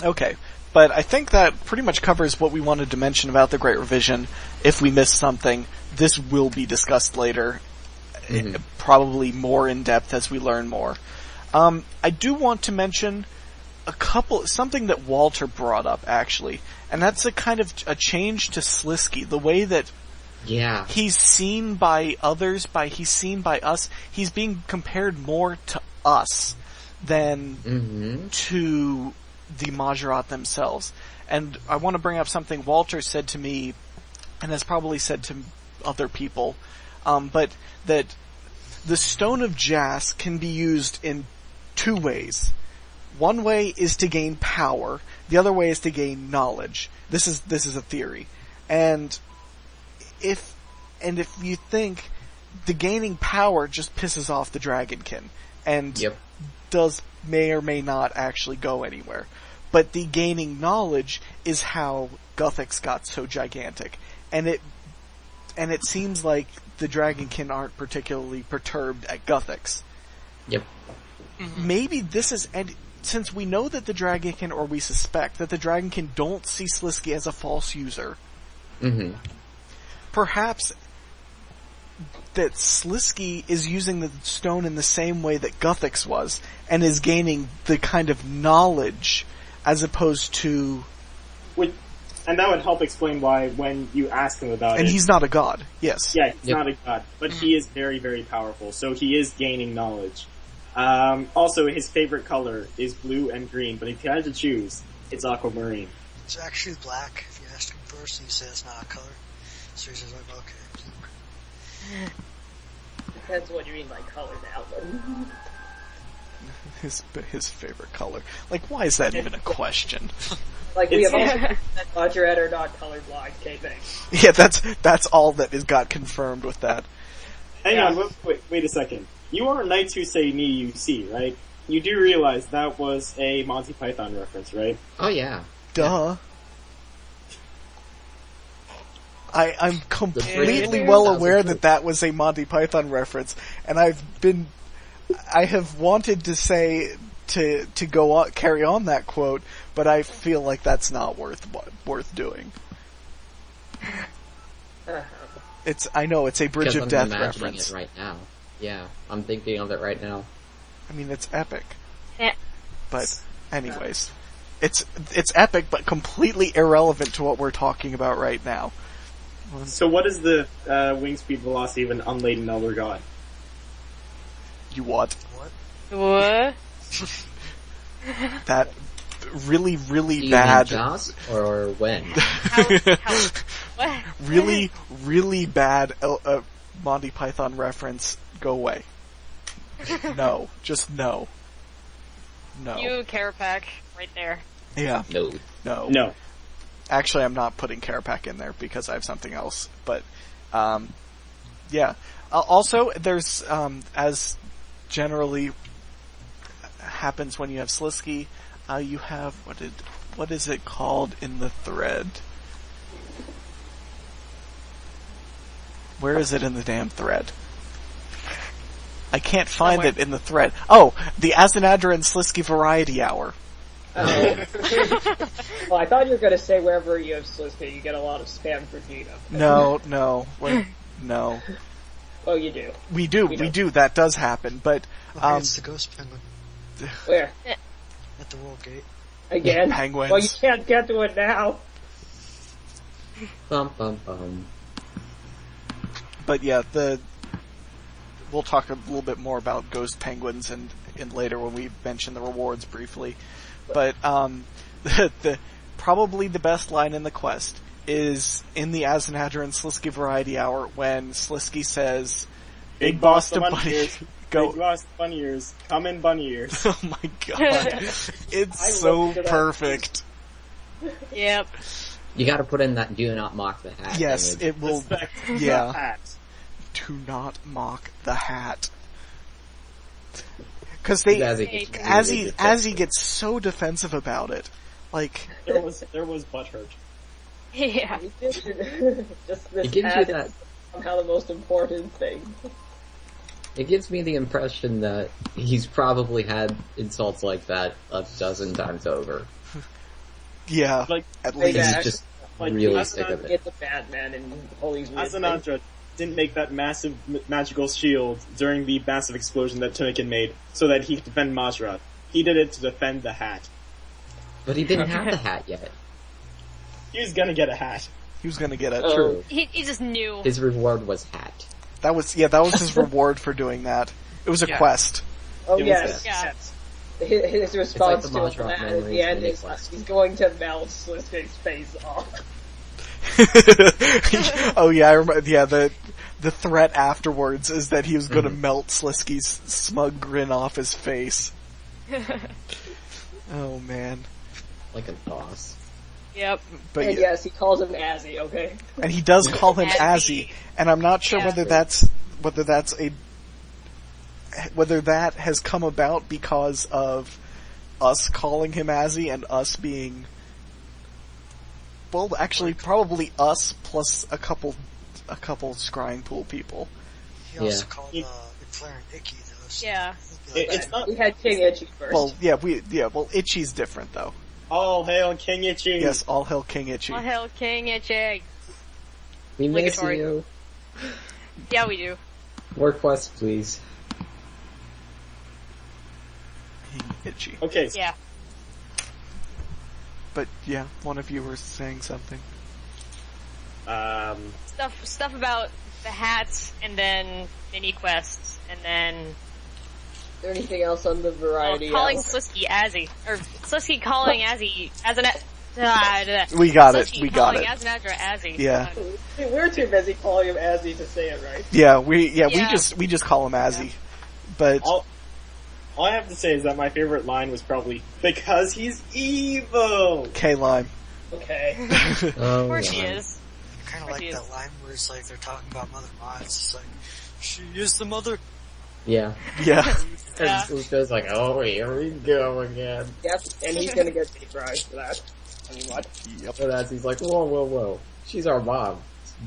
Okay. But I think that pretty much covers what we wanted to mention about the Great Revision. If we missed something, this will be discussed later. Probably more in depth as we learn more. I do want to mention something that Walter brought up actually, and that's a kind of a change to Slisky, the way that he's seen by others, he's seen by us. He's being compared more to us than to the Majorat themselves. And I want to bring up something Walter said to me, and has probably said to other people, but that the Stone of Jas can be used in two ways. One way is to gain power, the other way is to gain knowledge. This is a theory. And if you think the gaining power just pisses off the Dragonkin and may or may not actually go anywhere. But the gaining knowledge is how Guthix got so gigantic. And it seems like the Dragonkin aren't particularly perturbed at Guthix. Yep. Maybe this is, and since we know that the Dragonkin, or we suspect that the Dragonkin don't see Slisky as a false user, perhaps that Slisky is using the stone in the same way that Guthix was, and is gaining the kind of knowledge as opposed to... And that would help explain why when you ask him about it... And he's not a god, yes. Yeah, he's not a god, but he is very, very powerful, so he is gaining knowledge. Also, his favorite color is blue and green, but if he had to choose, it's aquamarine. It's actually black. If you ask him first, he says it's not a color. So he's just like, okay. Depends what you mean by color now, but... His favorite color. Like, why is that even a question? Like, we have also that Roger are not colorblind, okay, thanks. Yeah, that's all that is got confirmed with that. Hang on, wait a second. You are knights who say ni you see, right? You do realize that was a Monty Python reference, right? Oh yeah. Duh. I'm completely well aware that was a Monty Python reference, and I have wanted to say to carry on that quote, but I feel like that's not worth doing. I know it's a Bridge of Death reference. It right now. Yeah, I'm thinking of it right now. I mean, it's epic. Yeah. But anyways, it's epic, but completely irrelevant to what we're talking about right now. So what is the wing speed velocity of an unladen Elder God? You what? What? That really, really Do you bad. mean Jaws or when? What? Really, really bad Monty Python reference. Go away. No. Just no. No. You, Carapac, right there. Yeah. No. Actually, I'm not putting Carapac in there because I have something else. But, yeah. Also, there's, as generally happens when you have Slisky, you have, what is it called in the thread? Where is it in the damn thread? I can't find it in the thread. Oh, the Azanadra and Slisky Variety Hour. Well, I thought you were going to say wherever you have Slisky, you get a lot of spam for Gina. No. No. Oh, you do. We do. That does happen, but... it's the Ghost Penguin. Where? At the World Gate. Again? Penguins. Well, you can't get to it now. Bum bum bum. But yeah, we'll talk a little bit more about Ghost Penguins and later when we mention the rewards briefly. But probably the best line in the quest is in the Azanadra and Slisky Variety Hour when Slisky says, "Big boss to bunny ears, go. Big boss to bunny ears, come in bunny ears." Oh my god, it's so perfect. Yep. You gotta put in that "do not mock the hat." Yes, image. it will. Respect Yeah. the hat. Do not mock the hat. Because as he gets so defensive about it, like there was butthurt. Yeah. Just this It gives ad you that. is somehow the most important thing. It gives me the impression that he's probably had insults like that a dozen times over. yeah, Like, at Like least. He's just Like, really sick of it. Get the Batman and all these weird things. Azanadra didn't make that massive magical shield during the massive explosion that Tunikin made so that he could defend Majra. He did it to defend the hat. But he didn't have the hat yet. He was gonna get a hat. He was gonna get it. True. He just knew. His reward was hat. That was his reward for doing that. It was a quest. Oh It was yes. Yeah. His response the to Majra that at memories the end mini is quest. he's going to melt Slisky's face off. Oh yeah, I remember. Yeah, the threat afterwards is that he was going to melt Slisky's smug grin off his face. Oh man. Like a boss. Yep. But And yes, he calls him Azzy, okay? And he does call him Azzy. Azzy, and I'm not sure whether that has come about because of us calling him Azzy and us being, well, actually probably us plus a couple scrying pool people. He also called McLaren Icky though. So Yeah. It's not. We had King Itchy first. Well, well, Itchy's different though. All hail King Itchy. Yes, all hail King Itchy. All hail King Itchy. We miss Obligatory. you. Yeah, we do. More quests, please. King Itchy. Okay. Yeah. But yeah, one of you were saying something. Stuff about the hats, and then mini quests, and then Is there anything else on the variety? calling Slisky Azzy, or Slisky calling Azzy as an. We got it. Slisky We got calling it. Azanadra Azzy. Yeah. We're too busy calling him Azzy to say it right. Yeah, we just call him Azzy. But All I have to say is that my favorite line was probably, because he's evil! K-Lime. Okay. Of course he is. I kind of like Review. that line where it's like they're talking about Mother Mods. It's like, she is the mother. Yeah. Yeah. Yeah. And Luca's like, oh, here we go again. Yep, and he's gonna get vaporized for that. I mean, what? Yep. So that's, he's like, whoa. She's our mom.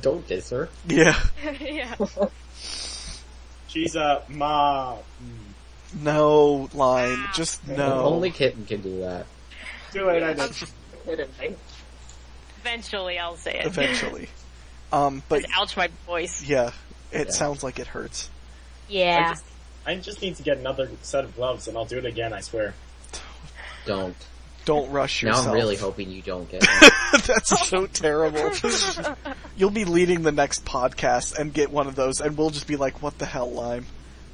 Don't diss her. Yeah. Yeah. She's a mom. No, Lime. Just no. Only Kitten can do that. Too late, I did. Kidding me. Eventually, I'll say it. Eventually. But Ouch, my voice. yeah, it Yeah. sounds like it hurts. Yeah. I just need to get another set of gloves and I'll do it again, I swear. Don't. Don't rush Now yourself. I'm really hoping you don't get one. That's so terrible. You'll be leading the next podcast and get one of those, and we'll just be like, what the hell, Lime?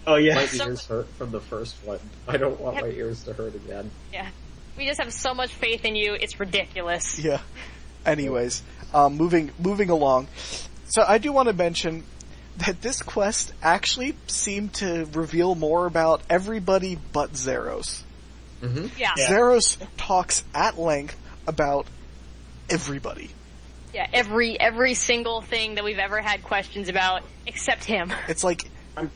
Oh yeah. My ears hurt from the first one. I don't want my ears to hurt again. Yeah. We just have so much faith in you, it's ridiculous. Yeah. Anyways, moving along. So I do want to mention that this quest actually seemed to reveal more about everybody but Zeros. Mm-hmm. Yeah. Yeah. Zeros talks at length about everybody. Yeah, every single thing that we've ever had questions about, except him. It's like,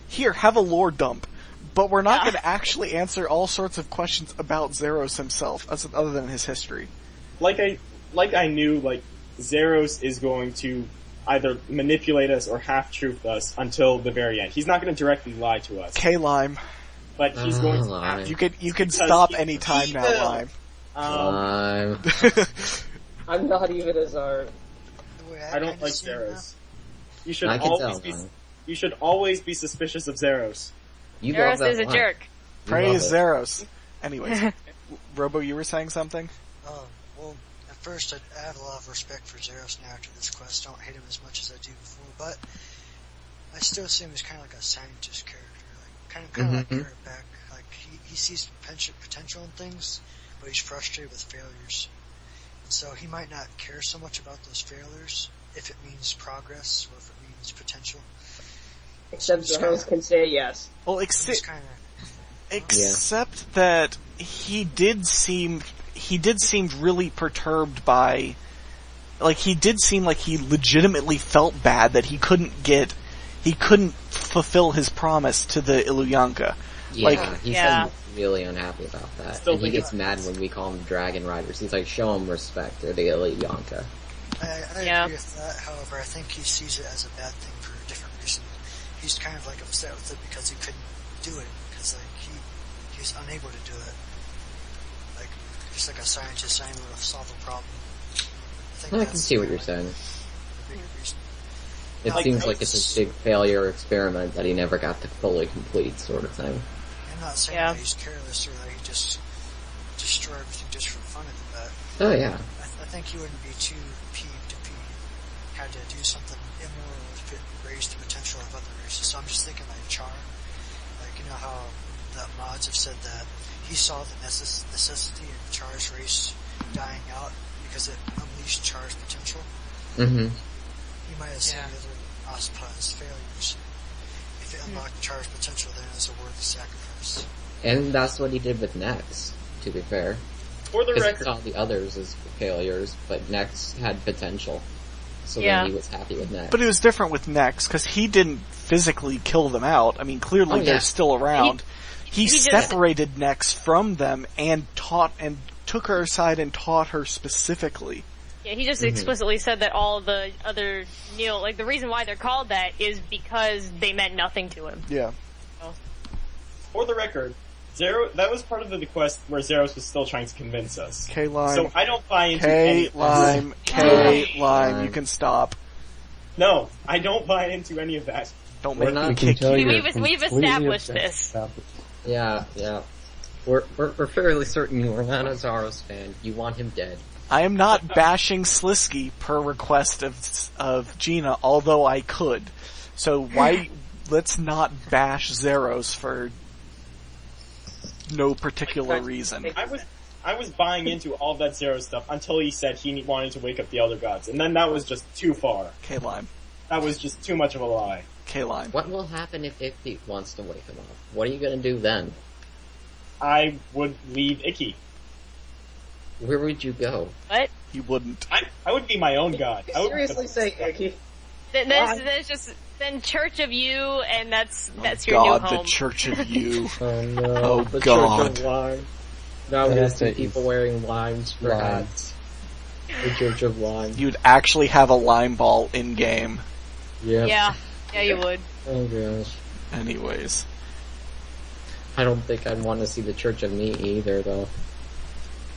here, have a lore dump. But we're not Yeah. going to actually answer all sorts of questions about Zeros himself, other than his history. Like I knew, Zeros is going to either manipulate us or half-truth us until the very end. He's not going to directly lie to us. K-Lime, But he's going to Lime. you can Because stop he's any time now, evil. Lime. I'm not even as our... The way I don't kinda like see him Zeros. You should I can always tell, be. Lime. You should always be suspicious of Zeros. You Eros love that is a line. jerk. You Praise love it. Zeros. Anyways, Robo, you were saying something? Well, at first I have a lot of respect for Zeros now after this quest. Don't hate him as much as I do before, but I still see him as kind of like a scientist character, like kind of like Kerrigan. Like he sees potential in things, but he's frustrated with failures. And so he might not care so much about those failures if it means progress or if it means potential. Except the host can say yes. Well, Just kind of except that he did seem really perturbed by, he did seem like he legitimately felt bad that he couldn't fulfill his promise to the Illuyanka. Yeah, he Yeah. seemed really unhappy about that. Still And he think gets mad when we call him Dragon Riders. He's like, show him respect. They're the Illuyanka. I Yeah. agree with that. However, I think he sees it as a bad thing for a different reason. He's kind of upset with it because he couldn't do it because he's unable to do it. Just like a scientist unable to solve a problem. I can that's see what you're kind of saying. the big reason. It seems like it's a big failure experiment that he never got to fully complete, sort of thing. I'm not saying Yeah. that he's careless or that he just destroy everything just for fun of it, but Oh yeah. I think he wouldn't be too peeved if he had to do something immoral if it raised the potential of other races. So I'm just thinking like Char. You know how the mods have said that he saw the necessity in Char's race dying out because it unleashed Char's potential. Mm-hmm. He might have seen the other Ozpah's failures. If it unlocked charge potential, then it was a worthy sacrifice. And that's what he did with Nex, to be fair. For the Because he record, saw the others as failures, but Nex had potential. So then he was happy with Nex. But it was different with Nex, because he didn't physically kill them out. I mean, clearly they're still around. He separated Nex from them and took her aside and taught her specifically. Yeah, he just explicitly said that all the other Neil, like the reason why they're called that is because they meant nothing to him. Yeah. So. for the record, that was part of the quest where Zeros was still trying to convince us. K-Lime. So I don't buy into any of K-Lime. K-Lime. You can stop. No, I don't buy into any of that. Don't make me kick you. We've established this. Yeah. We're fairly certain you are not a Zaros fan. You want him dead. I am not bashing Slisky per request of Gina, although I could. So let's not bash Zeros for no particular reason. I was buying into all that Zero stuff until he said he wanted to wake up the Elder Gods, and then that was just too far. K-Lime. That was just too much of a lie. K-Lime. What will happen if Icky wants to wake him up? What are you gonna do then? I would leave Icky. Where would you go? What? You wouldn't. I would be my own god. You seriously say Icky? There's just then Church of You, and that's your God, new home. the Church of You. Oh no, Oh, the God. Church of Lime. Now we're gonna see people wearing limes for hats. The Church of Lime. You'd actually have a lime ball in game. Yep. Yeah, you would. Oh gosh. Anyways. I don't think I'd want to see the Church of Me either, though.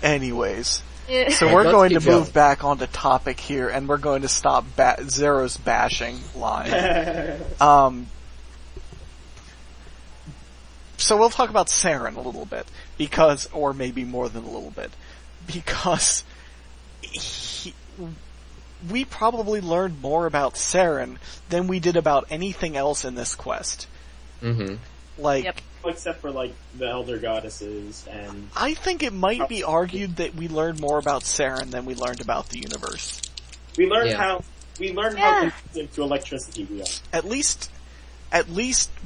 Anyways. Yeah. So we're going to move back onto topic here, and we're going to stop Zero's bashing line. So we'll talk about Saren a little bit, or maybe more than a little bit, because we probably learned more about Saren than we did about anything else in this quest. Mm-hmm. Except for, the Elder Goddesses and... I think it might be argued that we learned more about Saren than we learned about the universe. We learned how sensitive to electricity we are. At least,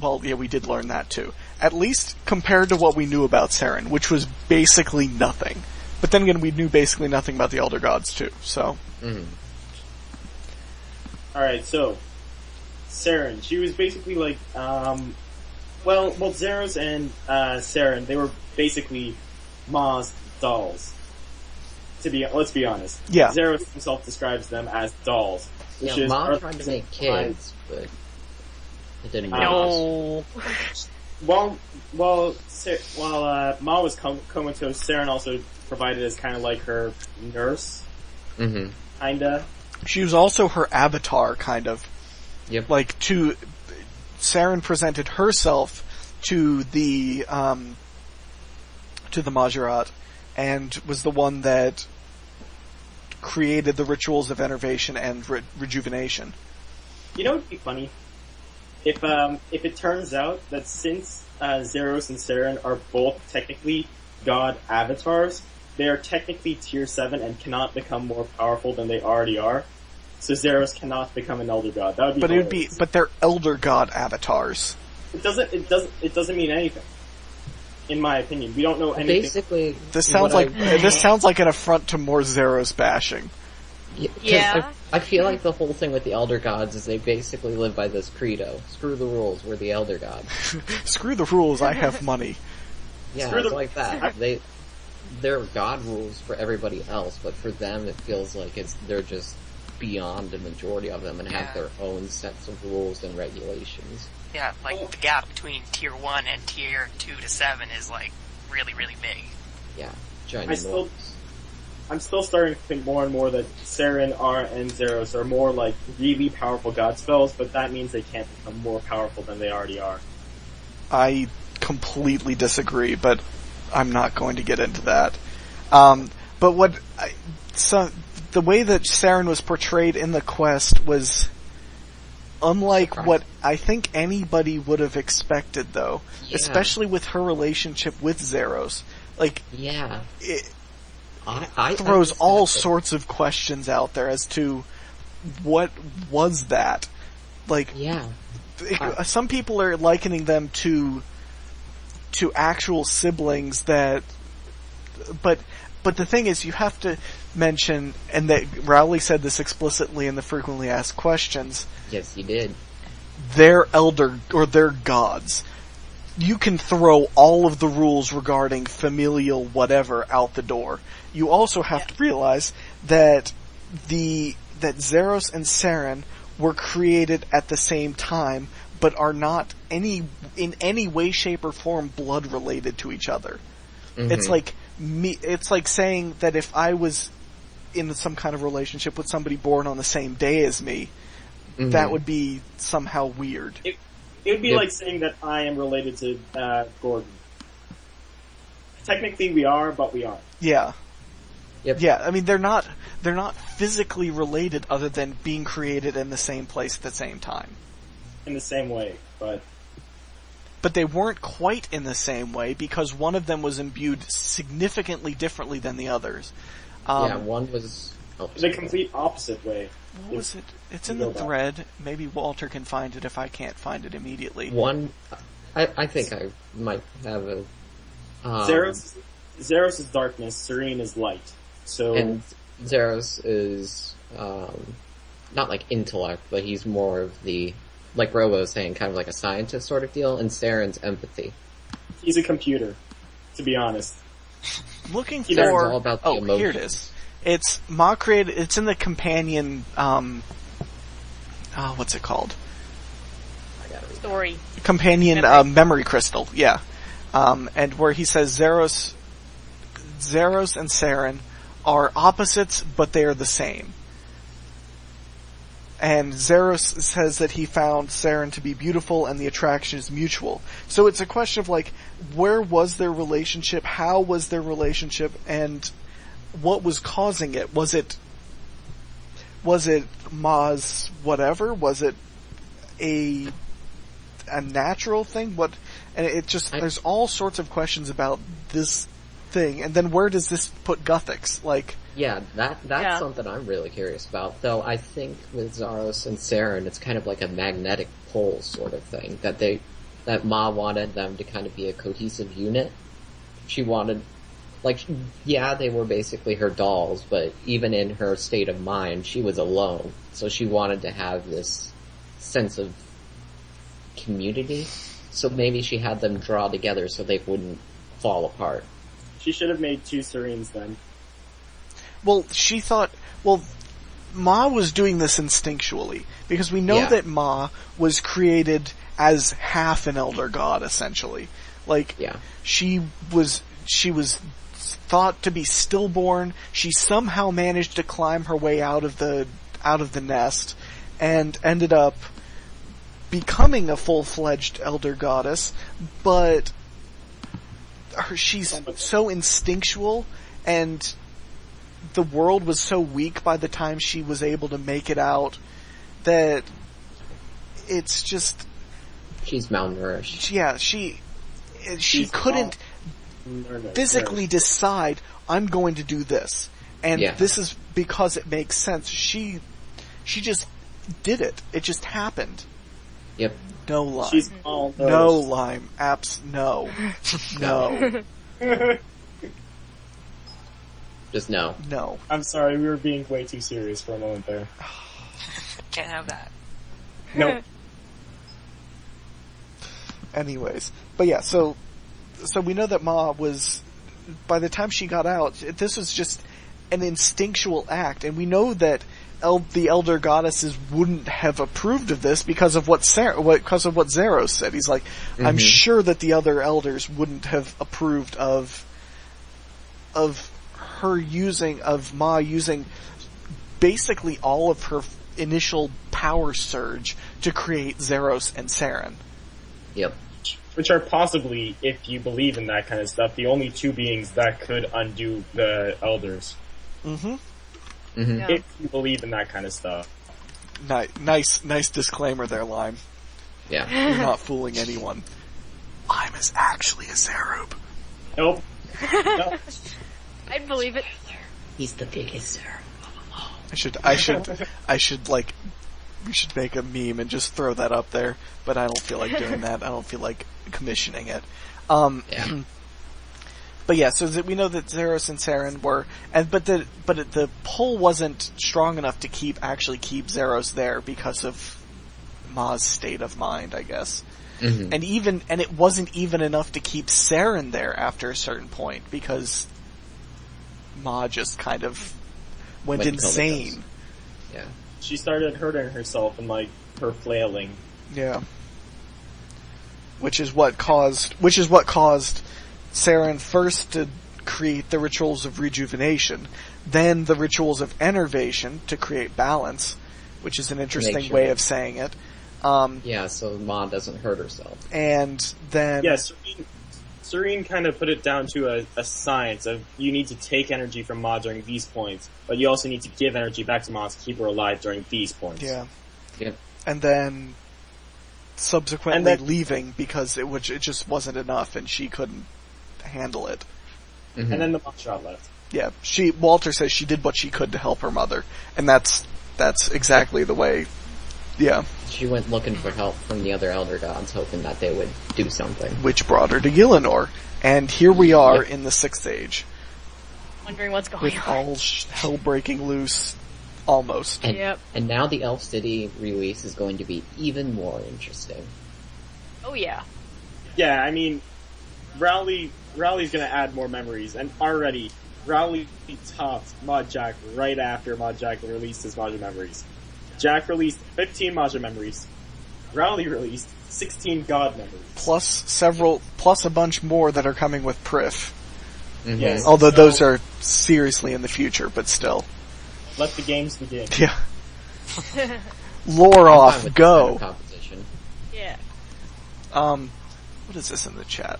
well, yeah, we did learn that too. At least compared to what we knew about Saren, which was basically nothing. But then again, we knew basically nothing about the Elder Gods too, so... Mm-hmm. Alright, so... Saren, she was basically both Zeros and Saren, they were basically Ma's dolls. Let's be honest. Yeah. Zeros himself describes them as dolls. Which is Ma tried to make kids, but it didn't work. No. While Ma was comatose, Saren also provided as kind of like her nurse. Mm-hmm. Kinda. She was also her avatar, kind of. Yep. Saren presented herself to the Majorat, and was the one that created the rituals of enervation and rejuvenation. You know what would be funny? If it turns out that since Zeros and Saren are both technically god avatars, they are technically tier 7 and cannot become more powerful than they already are. So Zeros cannot become an Elder God. That would be hilarious. But they're Elder God avatars. It doesn't mean anything. In my opinion. We don't know anything. Basically, This sounds like an affront to more Zeros bashing. Yeah. I feel like the whole thing with the Elder Gods is they basically live by this credo. Screw the rules, we're the Elder Gods. Screw the rules, I have money. Yeah, it's like that. They're god rules for everybody else, but for them it feels like they're just beyond the majority of them and have their own sets of rules and regulations. Yeah, the gap between tier 1 and tier 2 to 7 is really, really big. Yeah, ginormous. I'm still starting to think more and more that Saren, and Zeros are more like really powerful god spells, but that means they can't become more powerful than they already are. I completely disagree, but I'm not going to get into that. The way that Saren was portrayed in the quest was unlike what I think anybody would have expected, though. Yeah. Especially with her relationship with Zeros. It throws all sorts of questions out there as to what was that. Like, Yeah. some people are likening them to actual siblings that, but the thing is, you have to mention, and that Rowley said this explicitly in the frequently asked questions. Yes, you did. They're they're gods. You can throw all of the rules regarding familial whatever out the door. You also have to realize that that Zeros and Saren were created at the same time, but are not in any way, shape, or form blood related to each other. Mm-hmm. It's like saying that if I was in some kind of relationship with somebody born on the same day as me, that would be somehow weird. It would be like saying that I am related to Gordon. Technically we are, but we aren't. Yeah. Yep. Yeah, I mean, they're not physically related other than being created in the same place at the same time. In the same way, but they weren't quite in the same way because one of them was imbued significantly differently than the others. One was the complete opposite way. What was it? It's in the thread. Maybe Walter can find it if I can't find it immediately. I think I might have a... Zeros is darkness, Serene is light. So, and Zeros is, not like intellect, but he's more of the, like Robo was saying, kind of like a scientist sort of deal, and Saren's empathy. He's a computer, to be honest. Looking for... all about the emotion. Here it is. It's Ma created, it's in the companion, what's it called? Story. Companion, memory crystal, yeah. And where he says Zeros and Saren are opposites, but they are the same. And Zeros says that he found Saren to be beautiful and the attraction is mutual. So it's a question of like, where was their relationship? How was their relationship? And what was causing it? Was it Ma's whatever? Was it a natural thing? And it just, there's all sorts of questions about this thing. And then where does this put Guthix? Like, yeah, that's something I'm really curious about. Though I think with Zaros and Saren, it's kind of like a magnetic pole sort of thing. That Ma wanted them to kind of be a cohesive unit. She wanted, they were basically her dolls, but even in her state of mind, she was alone. So she wanted to have this sense of community. So maybe she had them draw together so they wouldn't fall apart. She should have made 2 Serenes then. Well, Ma was doing this instinctually, because we know that Ma was created as half an elder god, essentially. She was thought to be stillborn. She somehow managed to climb her way out of the nest, and ended up becoming a full-fledged elder goddess, but she's so instinctual, and the world was so weak by the time she was able to make it out that it's just... She's malnourished. Yeah, she couldn't physically decide, I'm going to do this. And this is because it makes sense. She just did it. It just happened. Yep. No lime. She's all no lime. No. No. Just no. No. I'm sorry, we were being way too serious for a moment there. Can't have that. No. Anyways. But yeah, so we know that Ma was, by the time she got out, this was just an instinctual act, and we know that the elder goddesses wouldn't have approved of this because of what Zeros said. He's like, I'm sure that the other elders wouldn't have approved of Ma using basically all of her initial power surge to create Zeros and Saren. Yep. Which are possibly, if you believe in that kind of stuff, the only 2 beings that could undo the elders. Mm-hmm. Mm-hmm. If you believe in that kind of stuff. Nice disclaimer there, Lime. Yeah. You're not fooling anyone. Lime is actually a Zerub. Nope. No. I'd believe it. He's the biggest Zerub. I should We should make a meme and just throw that up there, but I don't feel like doing that. I don't feel like commissioning it. Yeah. But yeah, so we know that Zeros and Saren were, but the pull wasn't strong enough to keep Zeros there because of Ma's state of mind, I guess. Mm-hmm. And it wasn't even enough to keep Saren there after a certain point because Ma just kind of went insane. Yeah. She started hurting herself and like her flailing. Yeah. Which is what caused Saren first to create the rituals of rejuvenation, then the rituals of enervation to create balance, which is an interesting way of saying it. Yeah, so Ma doesn't hurt herself. And then... Yeah, Serene kind of put it down to a science of you need to take energy from Ma during these points, but you also need to give energy back to Ma to keep her alive during these points. Yeah. Yep. And then subsequently leaving because it just wasn't enough and she couldn't handle it. Mm-hmm. And then the Machshot left. Yeah, Walter says she did what she could to help her mother, and that's exactly the way. Yeah. She went looking for help from the other Elder Gods, hoping that they would do something. Which brought her to Gielinor, and here we are in the 6th Age. Wondering what's going with on. All hell breaking loose, almost. And now the Elf City release is going to be even more interesting. Oh yeah. Yeah, I mean, Rowley's gonna add more memories, and already, Rowley topped Mod Jack right after Mod Jack released his Major Memories. Jack released 15 Major Memories. Rowley released 16 God Memories. Plus a bunch more that are coming with Prif. Mm-hmm. Yes, although those are seriously in the future, but still. Let the games begin. Yeah. Lore off, go! Competition. Yeah. What is this in the chat?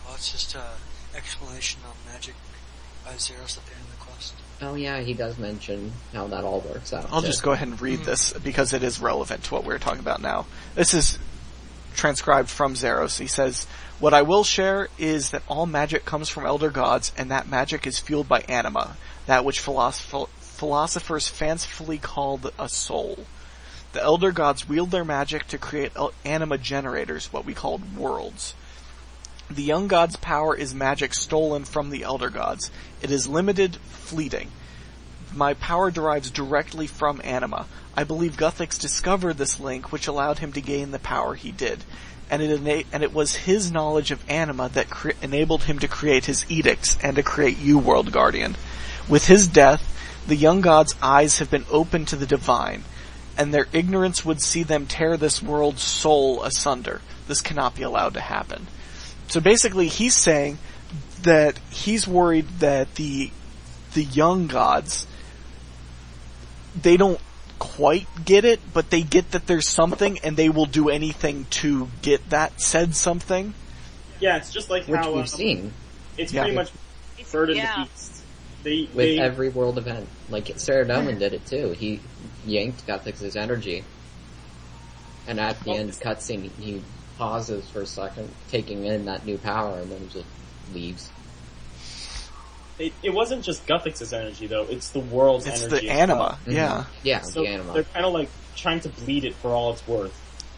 Well, it's just an explanation on magic by Zeros at the end of the quest. Oh yeah, he does mention how that all works out. I'll just go ahead and read this, because it is relevant to what we're talking about now. This is transcribed from Zeros. He says, "What I will share is that all magic comes from Elder Gods, and that magic is fueled by anima, that which philosophers fancifully called a soul. The Elder Gods wield their magic to create anima generators, what we called worlds. The young god's power is magic stolen from the Elder Gods. It is limited, fleeting. My power derives directly from anima. I believe Guthix discovered this link, which allowed him to gain the power he did. And it was his knowledge of anima that enabled him to create his edicts and to create you, World Guardian. With his death, the young god's eyes have been opened to the divine, and their ignorance would see them tear this world's soul asunder. This cannot be allowed to happen." So basically, he's saying that he's worried that the young gods, they don't quite get it, but they get that there's something, and they will do anything to get that said something. Yeah, it's just like which how we've seen. It's pretty much Bird in the Beast. With every world event, like Saradomin did it too. He yanked Guthix's energy, and at the end cutscene, he pauses for a second, taking in that new power, and then just leaves. It wasn't just Guthix's energy though; it's the world's energy. It's the anima, well. Mm-hmm. yeah. Yeah, so the anima. They're kind of like trying to bleed it for all it's worth.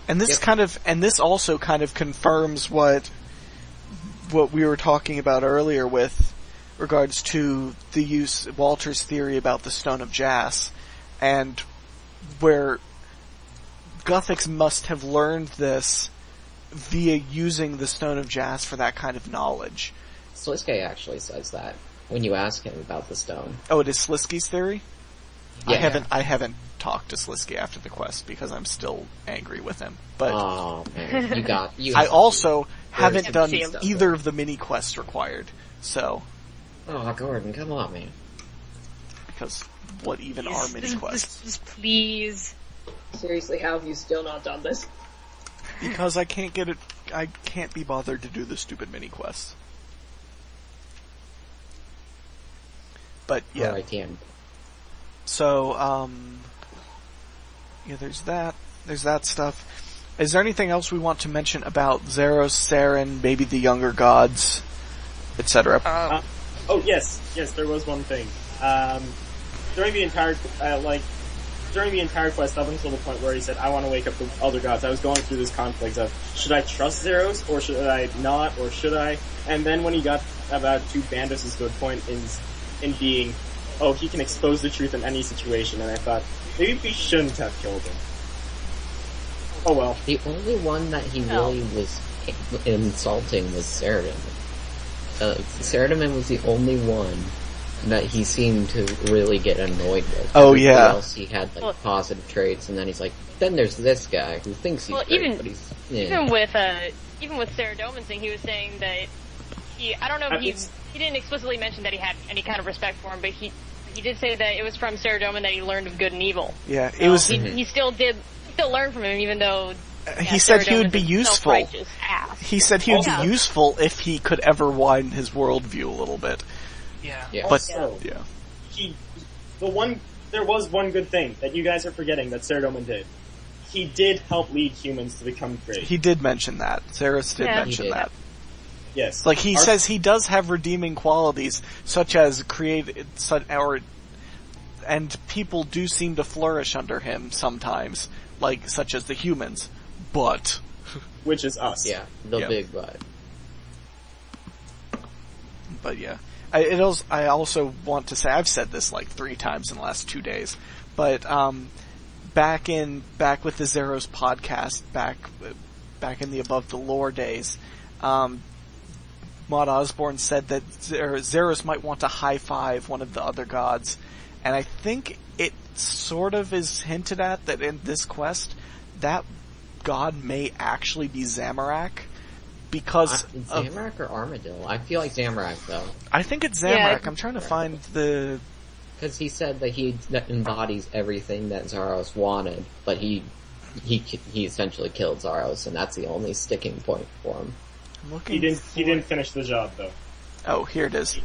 And this also kind of confirms what we were talking about earlier with regards to the use, Walter's theory about the Stone of Jas, and where Guthix must have learned this via using the Stone of Jas for that kind of knowledge. Sliske actually says that when you ask him about the stone. Oh, it is Sliske's theory? Yeah. I haven't talked to Sliske after the quest because I'm still angry with him. But oh man, I also haven't done either of the mini quests required. So. Oh, Gordon, come on, man. Because what even are mini quests? Please. Seriously, how have you still not done this? Because I can't get it. I can't be bothered to do the stupid mini quests. But yeah. Right, Tim. So, yeah, there's that stuff. Is there anything else we want to mention about Zeros, Saren, maybe the younger gods, etc.? Oh yes, there was one thing. During the entire during the entire quest, up until the point where he said, I want to wake up the other gods, I was going through this conflict of, should I trust Zeros, or should I not, or should I? And then when he got about to Bandos' good point in being, oh, he can expose the truth in any situation, and I thought, maybe we shouldn't have killed him. Oh well. The only one that he really was insulting was Saradomin. Saradomin was the only one that he seemed to really get annoyed with. Oh, yeah. Else he had, like, positive traits, and then he's like, then there's this guy who thinks he's great, but he's... Yeah. Even with Saradomin's thing, he was saying that I don't know if he didn't explicitly mention that he had any kind of respect for him, but he did say that it was from Saradomin that he learned of good and evil. Yeah, it was... He still learned from him, even though... he said he would be useful. He said he would be useful if he could ever widen his worldview a little bit. Yeah. But, also, there was one good thing that you guys are forgetting that Saradomin did. He did help lead humans to become great. He did mention that. Zeros did mention that. Yes. Like, he says he does have redeeming qualities, such as and people do seem to flourish under him sometimes, like, such as the humans. But... which is us. Yeah, big but. But yeah. I also want to say, I've said this like 3 times in the last 2 days, but back with the Zeros podcast, back in the Above the Lore days, Maud Osborne said that Zeros might want to high-five one of the other gods, and I think it sort of is hinted at that in this quest, that god may actually be Zamorak. Because Zamorak or Armadillo? I feel like Zamorak, though. I think it's Zamorak. I'm trying to find the... Because he said that he embodies everything that Zaros wanted, but he essentially killed Zaros, and that's the only sticking point for him. He didn't finish the job, though. Oh, here it is.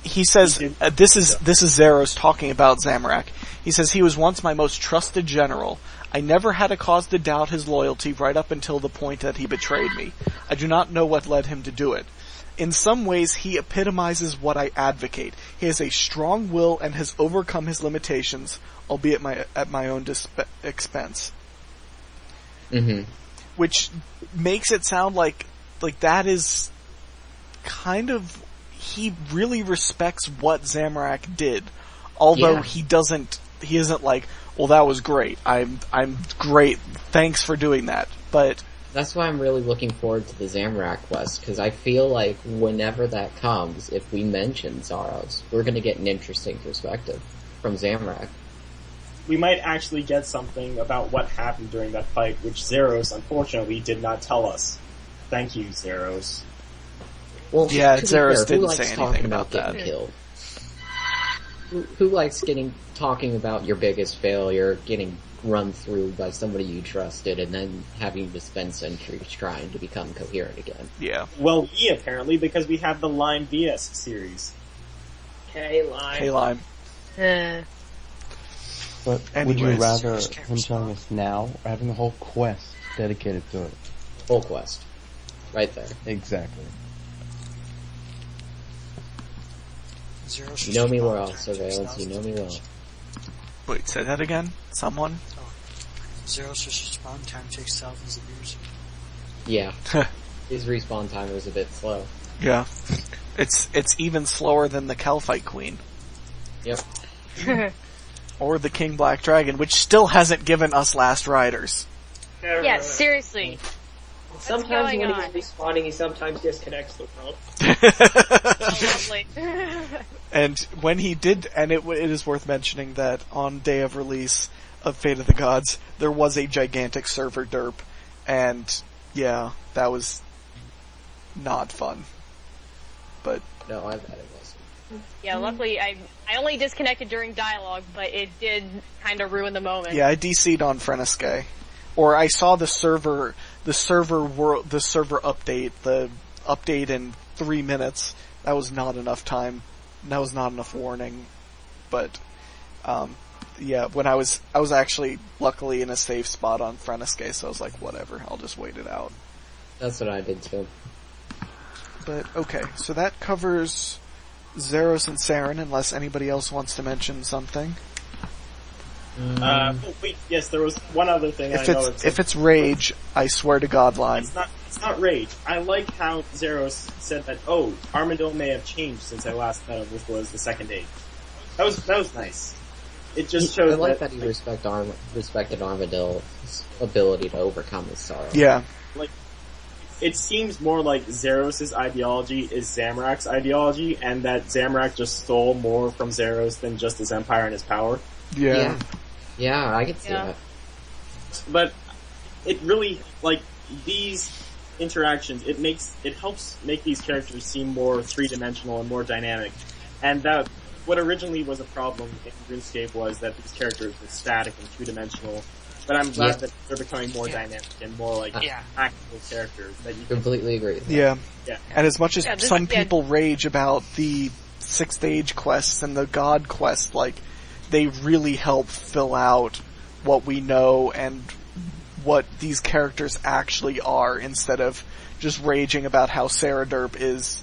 He says, this is Zeros talking about Zamorak. He says, he was once my most trusted general. I never had a cause to doubt his loyalty right up until the point that he betrayed me. I do not know what led him to do it. In some ways, he epitomizes what I advocate. He has a strong will and has overcome his limitations, albeit at my own expense. Mm-hmm. Which makes it sound like that is kind of... He really respects what Zamorak did. Although he isn't like, well, that was great. I'm great. Thanks for doing that. But that's why I'm really looking forward to the Zamorak quest, because I feel like whenever that comes, if we mention Zaros, we're going to get an interesting perspective from Zamorak. We might actually get something about what happened during that fight, which Zeros, unfortunately, did not tell us. Thank you, Zeros. Well, yeah, Zeros didn't say anything about that. Killed? Who likes talking about your biggest failure, getting run through by somebody you trusted, and then having to spend centuries trying to become coherent again? Yeah. Well, we apparently, because we have the Lime VS series. K-Lime. But would you rather him telling us now, or having a whole quest dedicated to it? Whole quest. Right there. Exactly. You know me well, Surveillance, you know me well. Wait, say that again? Someone? Zeros' respawn time takes thousands of years. Yeah. His respawn timer is a bit slow. Yeah. It's even slower than the Calphite Queen. Yep. Or the King Black Dragon, which still hasn't given us Last Riders. Yeah, seriously. Sometimes when he's respawning, he sometimes disconnects the world. And when he did, and it is worth mentioning that on day of release of Fate of the Gods, there was a gigantic server derp, and yeah, that was not fun. But no, I bet it wasn't. Yeah, luckily I only disconnected during dialogue, but it did kind of ruin the moment. Yeah, I DC'd on Frenesque. Or I saw the server update, the update in 3 minutes. That was not enough time. That was not enough warning. But, yeah, when I was actually luckily in a safe spot on Frenesque, so I was like, whatever, I'll just wait it out. That's what I did too. But, okay, so that covers Zeros and Saren, unless anybody else wants to mention something. Wait, yes, there was one other thing If it's rage, I swear to God, Lime. It's not rage. I like how Zeros said that, Armadillo may have changed since I last met him, which was the second age. That was nice. It just shows I like that he respected Armadillo's ability to overcome his sorrow. Yeah. Like, it seems more like Zeros' ideology is Zamorak's ideology, and that Zamorak just stole more from Zeros than just his empire and his power. Yeah. Yeah, I can see that. But it really, like, these interactions, it helps make these characters seem more three-dimensional and more dynamic. And that, what originally was a problem in RuneScape was that these characters were static and two-dimensional. But I'm glad that they're becoming more dynamic and more like actual characters that you completely agree with that. Yeah. And as much as some people rage about the 6th age quests and the god quest, like, they really help fill out what we know and what these characters actually are, instead of just raging about how Saraderp is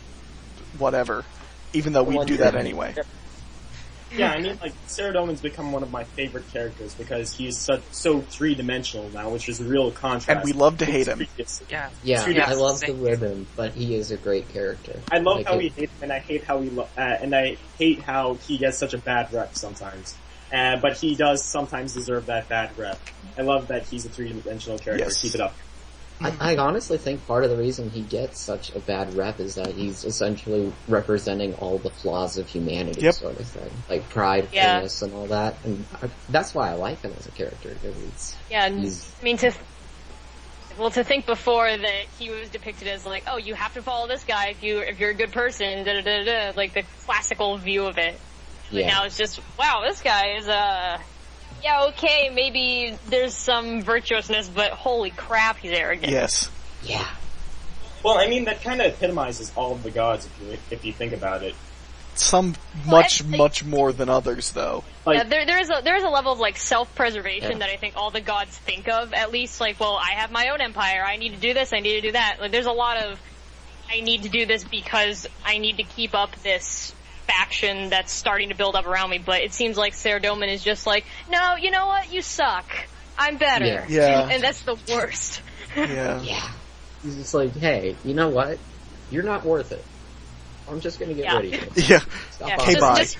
whatever, even though we do that anyway. Yeah, I mean, like, Saradomin's become one of my favorite characters because he's so three-dimensional now, which is a real contrast. And we love to hate him. Yeah, I love to live him, but he is a great character. I love how we hate him, and I hate how he gets such a bad rep sometimes. But he does sometimes deserve that bad rep. I love that he's a three-dimensional character. Yes. Keep it up. I honestly think part of the reason he gets such a bad rep is that he's essentially representing all the flaws of humanity, sort of thing. Like pridefulness and all that. And that's why I like him as a character. To think before that he was depicted as like, oh, you have to follow this guy if you're a good person, like the classical view of it. But now it's just, wow, this guy is okay, maybe there's some virtuousness, but holy crap, he's arrogant. Yes. Yeah. Well, I mean, that kind of epitomizes all of the gods if you think about it. Some much more than others, though. Like, there is a level of like self-preservation that I think all the gods think of. At least, like, well, I have my own empire. I need to do this. I need to do that. Like, there's a lot of I need to do this because I need to keep up this faction that's starting to build up around me. But it seems like Saradomin is just like, no, you know what? You suck. I'm better. Yeah. And that's the worst. Yeah. He's just like, hey, you know what? You're not worth it. I'm just gonna get rid of you. Yeah. Okay, bye. It's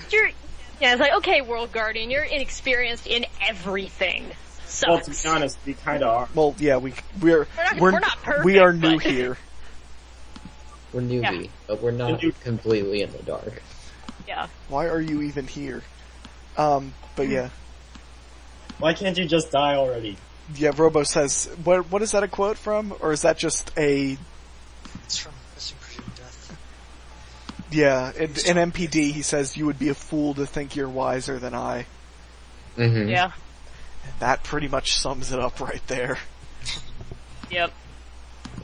like, okay, World Guardian, you're inexperienced in everything. Sucks. Well, to be honest, we kinda are. Well, yeah, we're not perfect, we are new here. We're newbie, but we're not completely in the dark. Yeah. Why are you even here? But yeah. Why can't you just die already? Yeah, Robo says, what is that a quote from? Or is that just a... It's from Missing Presumed Death. Yeah, in MPD he says, you would be a fool to think you're wiser than I. Mm-hmm. Yeah. And that pretty much sums it up right there. Yep.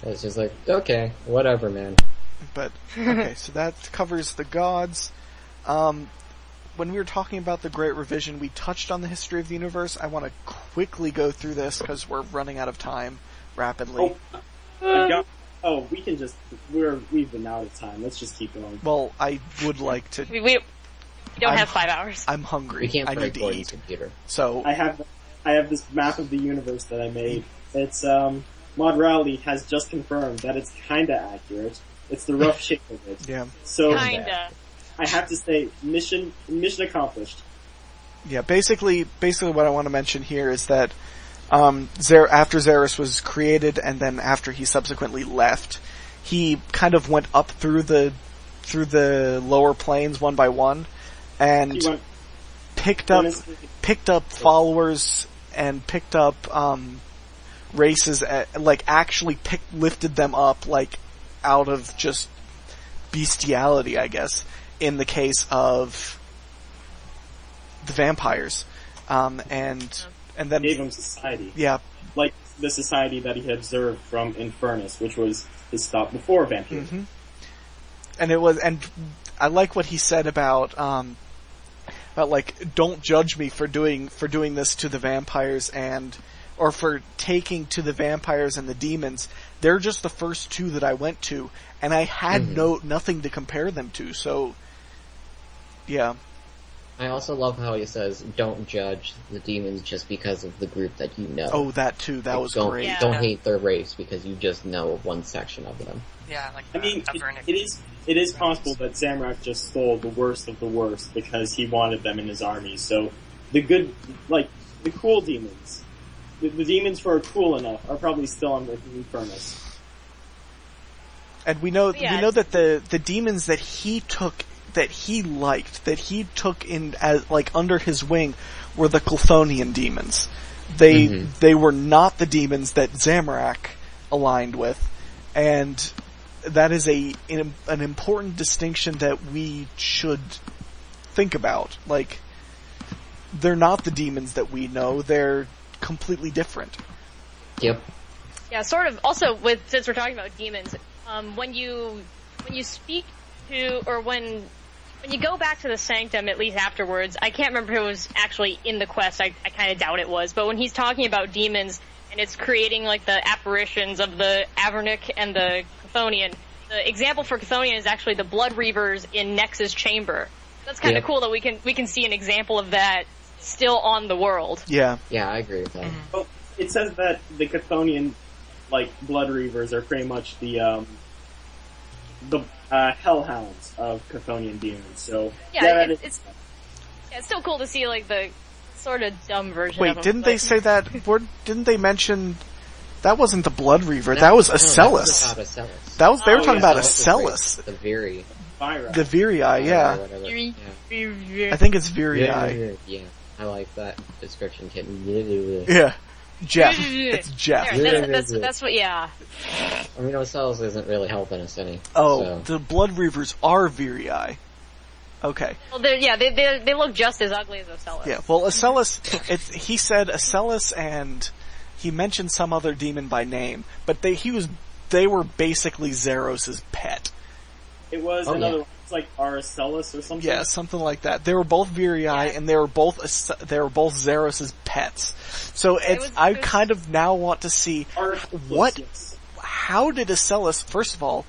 It's just like, okay, whatever, man. But, okay, so that covers the gods. When we were talking about the Great Revision, we touched on the history of the universe. I want to quickly go through this because we're running out of time rapidly. We've been out of time. Let's just keep going. Well, I would like to. We don't have 5 hours. I'm hungry. We can't I need to eat. computer. So I have this map of the universe that I made. It's Mod Rowley has just confirmed that it's kinda accurate. It's the rough shape of it. Yeah. So Kinda. I have to say, mission accomplished. Yeah, basically what I want to mention here is that after Xeris was created and then after he subsequently left, he kind of went up through the lower planes one by one and picked up followers and picked up races, actually lifted them up out of just bestiality, I guess, in the case of the vampires. And then gave him society. Yeah. Like the society that he had observed from Infernus, which was his stop before vampire. Mm-hmm. And I like what he said about don't judge me for doing this to the vampires or for taking to the vampires and the demons. They're just the first two that I went to, and I had nothing to compare them to, so yeah. I also love how he says, "Don't judge the demons just because of the group that you know." Oh, that too. That was great. Yeah. Don't hate their race because you just know one section of them. Yeah, like I mean, it is possible that Zamorak just stole the worst of the worst because he wanted them in his army. So the good, like the cool demons, the demons who are cool enough are probably still on the furnace. And we know that the demons that he took, that he liked, that he took in as like under his wing, were the Chthonian demons. They were not the demons that Zamorak aligned with, and that is an important distinction that we should think about. Like, they're not the demons that we know; they're completely different. Yep. Yeah, sort of. Also, since we're talking about demons, when you speak to, or when you go back to the Sanctum, at least afterwards, I can't remember if it was actually in the quest, I kind of doubt it was, but when he's talking about demons, and it's creating, like, the apparitions of the Avernic and the Chthonian, the example for Chthonian is actually the Blood Reavers in Nex's chamber. That's kind of cool that we can see an example of that still on the world. Yeah. Yeah, I agree with that. Well, it says that the Chthonian, like, Blood Reavers are pretty much the hellhounds of Chthonian demons, so... Yeah, it's still cool to see, like, the sort of dumb version of them. Wait, didn't they say that? Didn't they mention... That wasn't the Blood Reaver, that was Acellus. They were talking about Acellus. The Viri. The Virii, yeah. I think it's Virii. Yeah, I like that description, Kitten. Yeah. Jeff. It's Jeff. That's what, yeah. I mean, Acellus isn't really helping us any. Oh, so. The Blood Reavers are Virii. Okay. Well, they look just as ugly as Acellus. Yeah, well, Acellus, he said Acellus and he mentioned some other demon by name, but they were basically Zeros' pet. It was another one. It's like Aracellus or something. Yeah, something like that. They were both Virii, and they were both Zeros' pets. So I kind of now want to see how did Acellus, first of all,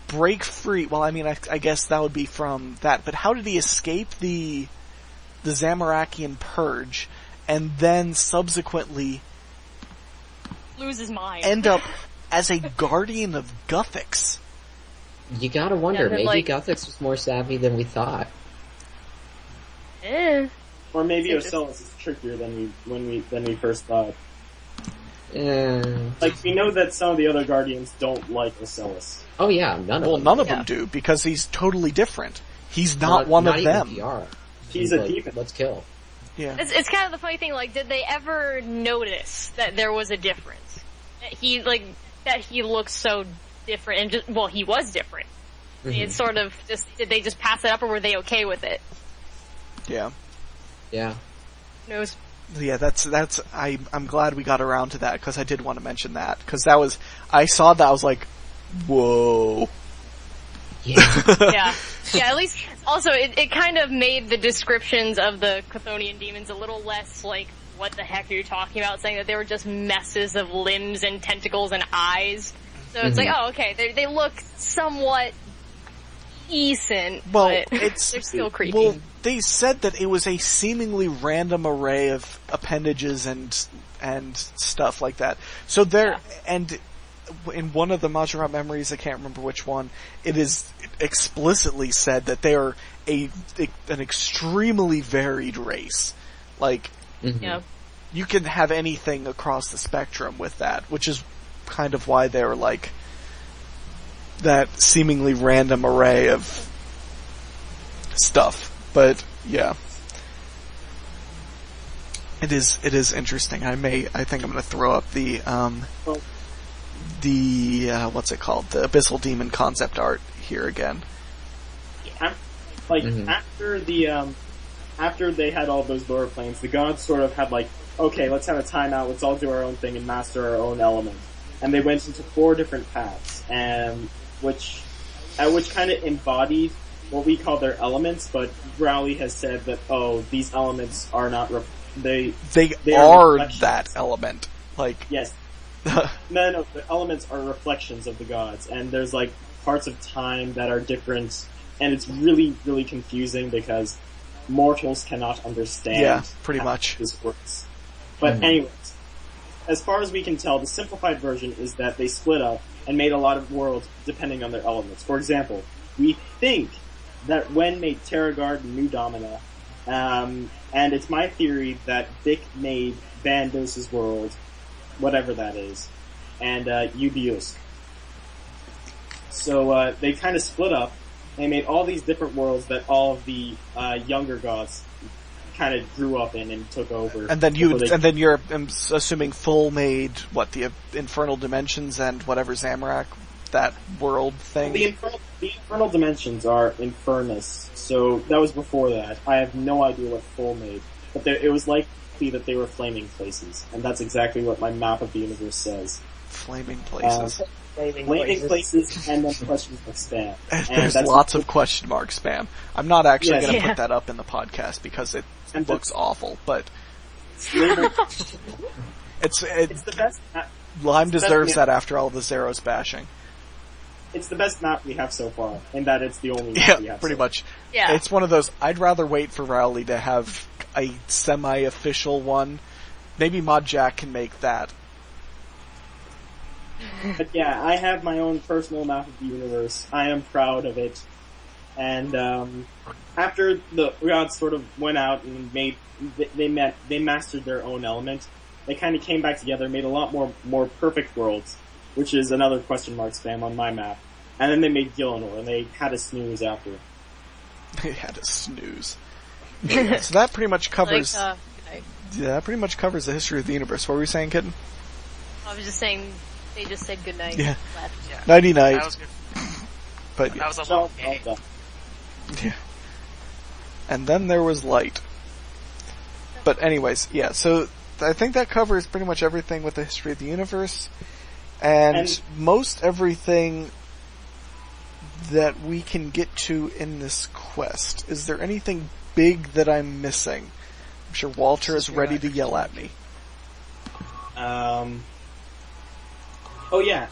break free? Well, I mean, I guess that would be from that, but how did he escape the Zamorakian purge, and then subsequently lose his mind, end up as a guardian of Guthix? You gotta wonder, maybe Guthix was more savvy than we thought. Or maybe Acellus is trickier than we first thought. Like, we know that some of the other Guardians don't like Acellus. Oh yeah, none of them do, because he's totally different. He's not one of them. He's a demon. Let's kill. Yeah. It's kind of the funny thing, like, did they ever notice that there was a difference? That he looks so different, and he was different. It's sort of did they just pass it up, or were they okay with it? Yeah. Yeah. Who knows? Yeah, I'm glad we got around to that, because I did want to mention that, because I saw that, I was like, whoa. Yeah. Yeah, at least, also, it kind of made the descriptions of the Chthonian demons a little less, like, what the heck are you talking about, saying that they were just messes of limbs and tentacles and eyes. So it's like, oh, okay, they look somewhat decent, but they're still creepy. Well, they said that it was a seemingly random array of appendages and stuff like that. So and in one of the Majorat memories, I can't remember which one, it is explicitly said that they are an extremely varied race. Like, you can have anything across the spectrum with that, which is kind of why they're like that seemingly random array of stuff. But yeah, it is interesting. I think I'm going to throw up the what's it called, the Abyssal Demon concept art here again. After they had all those lower planes, the gods sort of had like, okay, let's have a timeout, let's all do our own thing and master our own element. And they went into 4 different paths, which kind of embodied what we call their elements, but Rowley has said that, these elements are not, they are that element. Like, yes. No, the elements are reflections of the gods, and there's like parts of time that are different, and it's really, really confusing because mortals cannot understand. Yeah, pretty how much. this works. But anyways, as far as we can tell, the simplified version is that they split up and made a lot of worlds depending on their elements. For example, we think that Wen made Terragard and New Domina, and it's my theory that Vic made Vandos's world, whatever that is, and Ubiusk. So they kind of split up. They made all these different worlds that all of the younger gods kind of grew up in and took over. And then you're I'm assuming Full made the Infernal Dimensions and whatever Zamorak, that world thing. The Infernal Dimensions are Infernus, so that was before that. I have no idea what Full made, but it was likely that they were flaming places, and that's exactly what my map of the universe says. Flaming places. Flaming places and then question mark spam. There's lots of question mark spam. I'm not actually going to put that up in the podcast because it looks awful, but it's the best map. Lime deserves that after all the Zeros bashing. It's the best map we have so far, and that it's the only map we have. Pretty much. Yeah. It's one of those, I'd rather wait for Rowley to have a semi-official one. Maybe Mod Jack can make that. But yeah, I have my own personal map of the universe. I am proud of it. And after the gods sort of went out and they mastered their own element, they kind of came back together, made a lot more perfect worlds, which is another question mark spam on my map. And then they made Gillinor, and they had a snooze after. They had a snooze. So that pretty much covers. That pretty much covers the history of the universe. What were you saying, Kitten? I was just saying. They just said goodnight. Yeah. Yeah. Nighty night. That was good. But that was a long game. Yeah. And then there was light. But anyways, yeah, so I think that covers pretty much everything with the history of the universe. And most everything that we can get to in this quest. Is there anything big that I'm missing? I'm sure Walter is ready to yell at me. Oh yeah,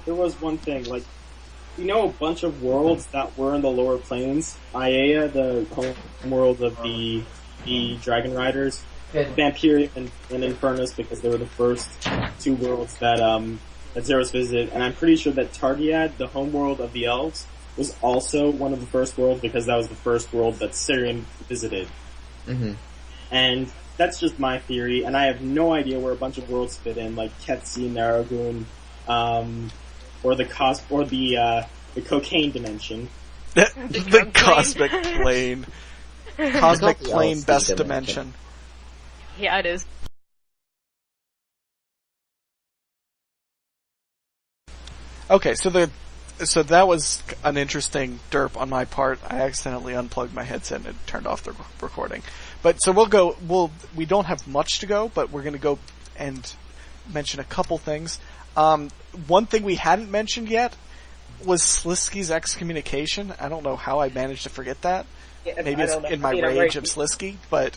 there was one thing, a bunch of worlds that were in the lower planes. Aiea, the home world of the Dragon Riders, Vampyrium and Infernus, because they were the first two worlds that Zeros visited, and I'm pretty sure that Targiad, the home world of the Elves, was also one of the first worlds because that was the first world that Syrian visited. Mm-hmm. And that's just my theory, and I have no idea where a bunch of worlds fit in, like Ketsi, Naragoon, or the cocaine dimension. The cosmic plane. Cosmic plane best dimension. Yeah, it is. Okay, so that was an interesting derp on my part. I accidentally unplugged my headset and turned off the recording. But so we don't have much to go, but we're gonna go and mention a couple things. One thing we hadn't mentioned yet was Slisky's excommunication. I don't know how I managed to forget that. Yeah, maybe it's in my rage of Slisky, but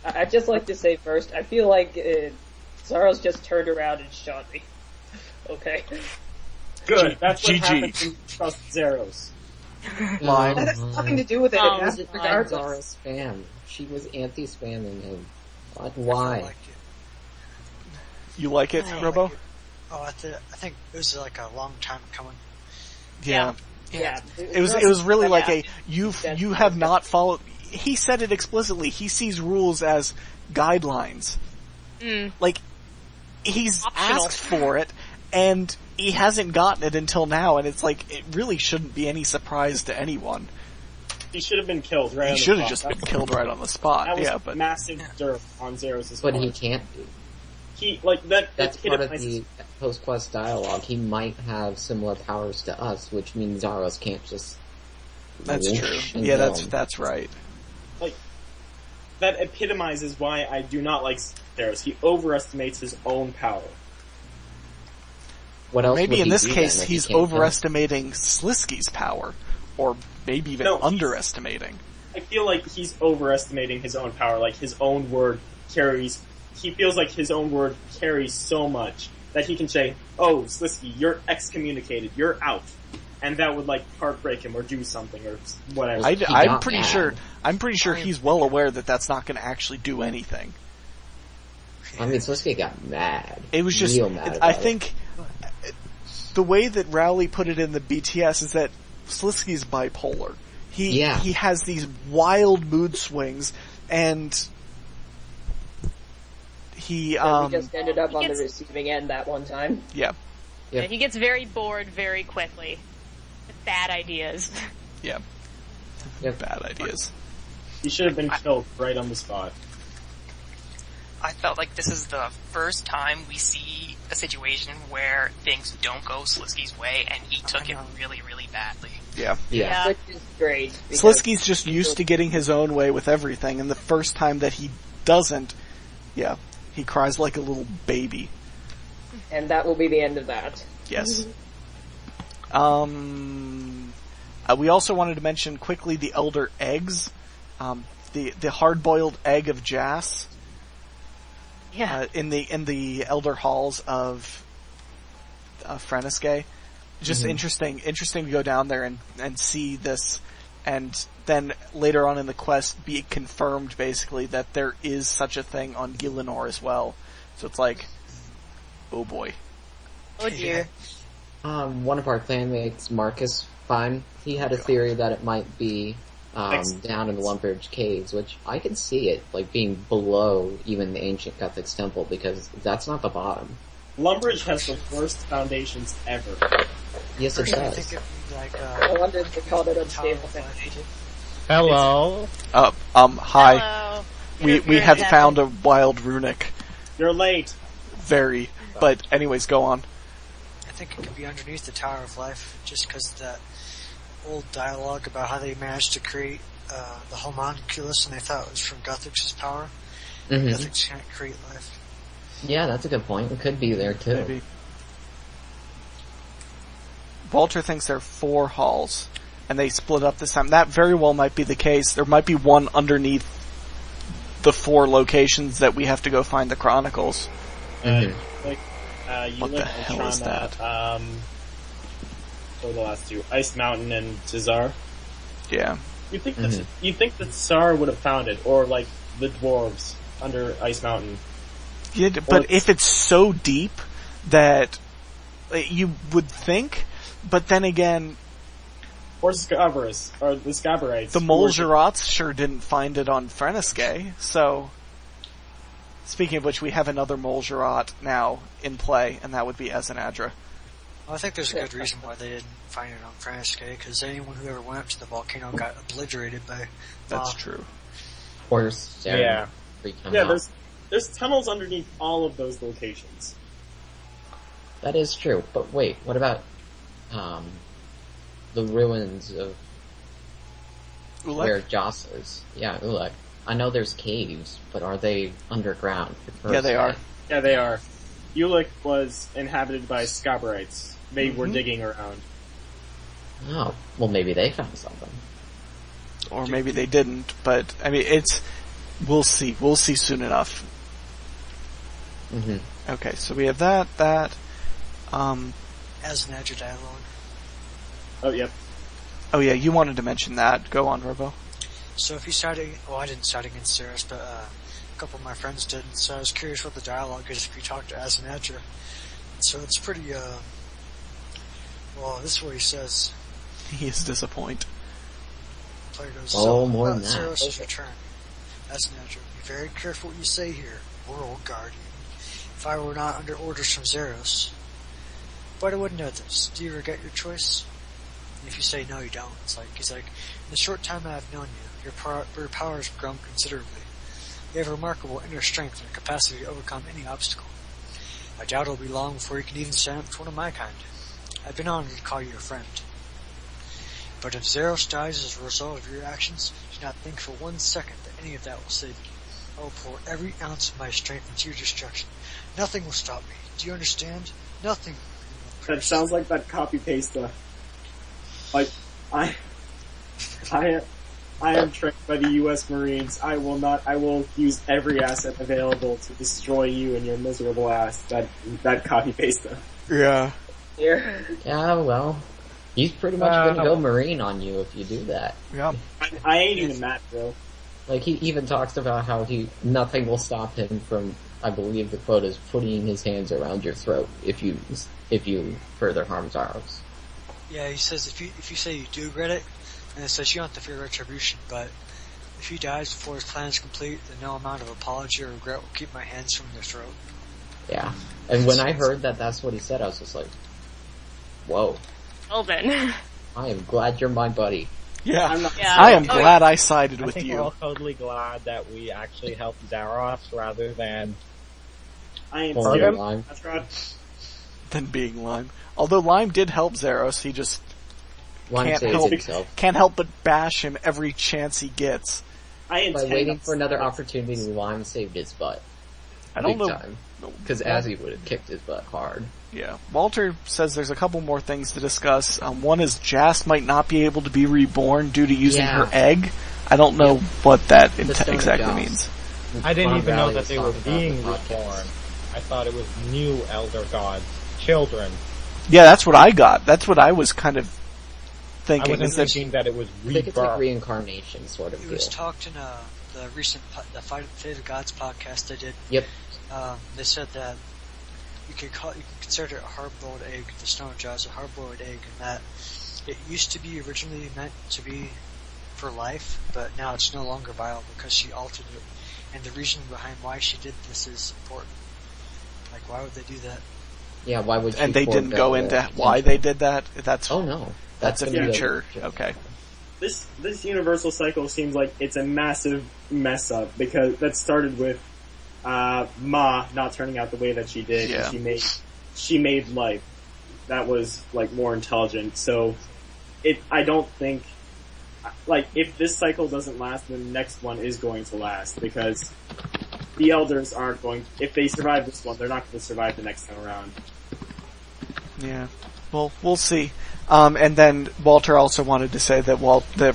I'd just like to say first, I feel like Zaros just turned around and shot me. Okay. Good. That's what happened when you trust Zeros. Lime. That has nothing to do with it. It has It regardless. Zaros spam. She was anti-spamming him. Why? I like it. You like it, I Robo? like it. Oh, I think it was like a long time coming. Yeah. Yeah. It was really like you have not followed. He said it explicitly. He sees rules as guidelines. Like he's optional. asked for it, and he hasn't gotten it until now. And it's like it really shouldn't be any surprise to anyone. He should have been killed right on the spot. He should have just been killed right on the spot. That was massive dirt on Zeros' But part. he can't be. That's part of the post-quest dialogue. He might have similar powers to us, which means Zaros can't just... That's true. Yeah, that's right. That epitomizes why I do not like Zeros. He overestimates his own power. What else Maybe would in he this do case then if he he's can't overestimating Slisky's power. Or maybe even underestimating. I feel like he's overestimating his own power, like his own word carries... He feels like his own word carries so much that he can say, "Oh, Slisky, you're excommunicated. You're out." and that would like heartbreak him or do something or whatever. I'm pretty sure he's well aware that that's not going to actually do anything. I mean, Slisky got mad. It was just, real mad I think, the way that Rowley put it in the BTS is that Slisky's bipolar. He has these wild mood swings, and he just ended up on the receiving end that one time. Yeah, he gets very bored very quickly. With bad ideas. Yeah. Bad ideas. He should have been killed right on the spot. I felt like this is the first time we see a situation where things don't go Slisky's way, and he took it really, really badly. Yeah. Which is great. Slisky's just used to getting his own way with everything, and the first time that he doesn't, he cries like a little baby. And that will be the end of that. Yes. We also wanted to mention quickly the Elder Eggs. The hard-boiled egg of Jas. Yeah. In the Elder Halls of Freniske. Just interesting to go down there and see this, and then later on in the quest be confirmed basically that there is such a thing on Gielinor as well. So it's like, oh boy. Oh dear. One of our clanmates, Marcus Fine, he had a theory that it might be down in the Lumbridge Caves, which I can see it like being below even the ancient Guthix Temple, because that's not the bottom. Lumbridge has the worst foundations ever. Yes, it does. I think it'd be like, I wonder if they called it unstable foundation. Hello. Hi. Hello. We have found a wild runic. You're late. Very. But anyways, go on. I think it could be underneath the Tower of Life, just because of that old dialogue about how they managed to create the homunculus, and they thought it was from Guthix's power. Guthix can't create life. Yeah, that's a good point. It could be there too. Maybe. Walter thinks there are 4 halls, and they split up this time. That very well might be the case. There might be one underneath the 4 locations that we have to go find the chronicles. What the hell is that? What were the last 2? Ice Mountain and Tizar. Yeah. You think that Tsar would have found it, or like the dwarves under Ice Mountain? Yeah, but if it's so deep that you would think, but then again, or Scabarus, or the Scabarites. The Molgerats sure didn't find it on Freniske, so... Speaking of which, we have another Molgerat now in play, and that would be Ezenadra. Well, I think there's a good reason why they didn't find it on Freniske, because anyone who ever went up to the volcano got obliterated by... That's true. Or there's tunnels underneath all of those locations. That is true, but wait, what about the ruins of Ulek? where Joss is? Yeah, Ulek. I know there's caves, but are they underground? Yeah, they are. Yeah, they are. Ulek was inhabited by Scabarites. They were digging around. Oh, well maybe they found something. Or maybe they didn't, but, I mean, we'll see. We'll see soon enough. Okay, so we have that. Ezenadra dialogue. Oh, yep. Oh yeah, you wanted to mention that. Go on, Robo. So if you started, well, I didn't start against Ceres, but a couple of my friends did, so I was curious what the dialogue is if you talk to Ezenadra. So it's pretty, well, this is what he says. He is disappointed. Player goes, more than that. Ceres' return. Ezenadra, be very careful what you say here, World Guardian. If I were not under orders from Zeros. But I wouldn't know this. Do you regret your choice? And if you say no, you don't. He's like, in the short time that I've known you, your power has grown considerably. You have remarkable inner strength and a capacity to overcome any obstacle. I doubt it'll be long before you can even stand up to one of my kind. I've been honored to call you a friend. But if Zeros dies as a result of your actions, do not think for 1 second that any of that will save you. I will pour every ounce of my strength into your destruction. Nothing will stop me. Do you understand? Nothing. That sounds like that copy-paste Like, I am trained by the U.S. Marines. I will use every asset available to destroy you and your miserable ass. That copy-paste Yeah. Here. Yeah, well, He's pretty much gonna go Marine on you if you do that. Yeah. I ain't even that, bro. Like, he even talks about how nothing will stop him from, I believe the quote is, putting his hands around your throat if you further harm Zaros. Yeah, he says if you say you do regret it, and it says you don't have to fear retribution, but if he dies before his plan is complete, then no amount of apology or regret will keep my hands from their throat. Yeah. And when I heard that that's what he said, I was just like, whoa. Well then. I am glad you're my buddy. Yeah, I am glad I sided with you. I think we're all totally glad that we actually helped Zaros rather than... I ain't Lime. That's right. Than being Lime. Although Lime did help Zaros, he just can't help but bash him every chance he gets. By waiting for another opportunity, Lime saved his butt. I don't know. Because Azzy would have kicked his butt hard. Yeah. Walter says there's a couple more things to discuss. One is Jas might not be able to be reborn due to using her egg. I don't know what that exactly means. I didn't even know that they were being reborn. I thought it was new Elder Gods. Children. Yeah, that's what I got. That's what I was kind of thinking. I wasn't thinking that it was rebirth. I think it's like reincarnation sort of deal. It was talked in the recent the Fate of the Gods podcast they did. Yep. They said that you can consider it a hard-boiled egg, the Stone of Jas, a hard-boiled egg, and that it used to be originally meant to be for life, but now it's no longer viable because she altered it. And the reason behind why she did this is important. Like, why would they do that? Yeah, why would she? And they didn't go into why they did that? That's a future. Okay. This universal cycle seems like it's a massive mess up because that started with Ma not turning out the way that she did. Yeah. She made life that was like more intelligent. So I don't think like if this cycle doesn't last, then the next one is going to last because the elders aren't going. If they survive this one, they're not going to survive the next time around. Yeah. Well, we'll see. And then Walter also wanted to say that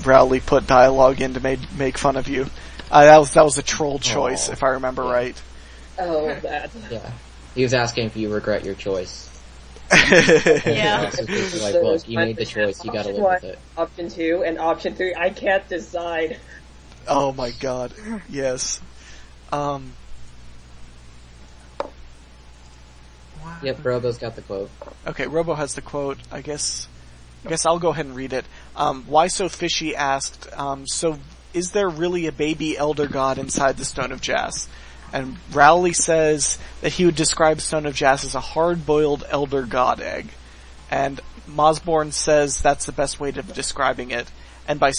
Rowley put dialogue in to make fun of you. That was a troll choice, if I remember right. Oh, that. Yeah. He was asking if you regret your choice. Yeah. Like, well, you made the choice, you gotta live with it. Option 2 and option 3, I can't decide. Oh my god. Yes. Yep, Robo's got the quote. Okay, Robo has the quote. I guess I'll go ahead and read it. Why So Fishy asked, so is there really a baby elder god inside the Stone of Jas? And Rowley says that he would describe Stone of Jas as a hard-boiled elder god egg. And Mosborn says that's the best way of describing it. And by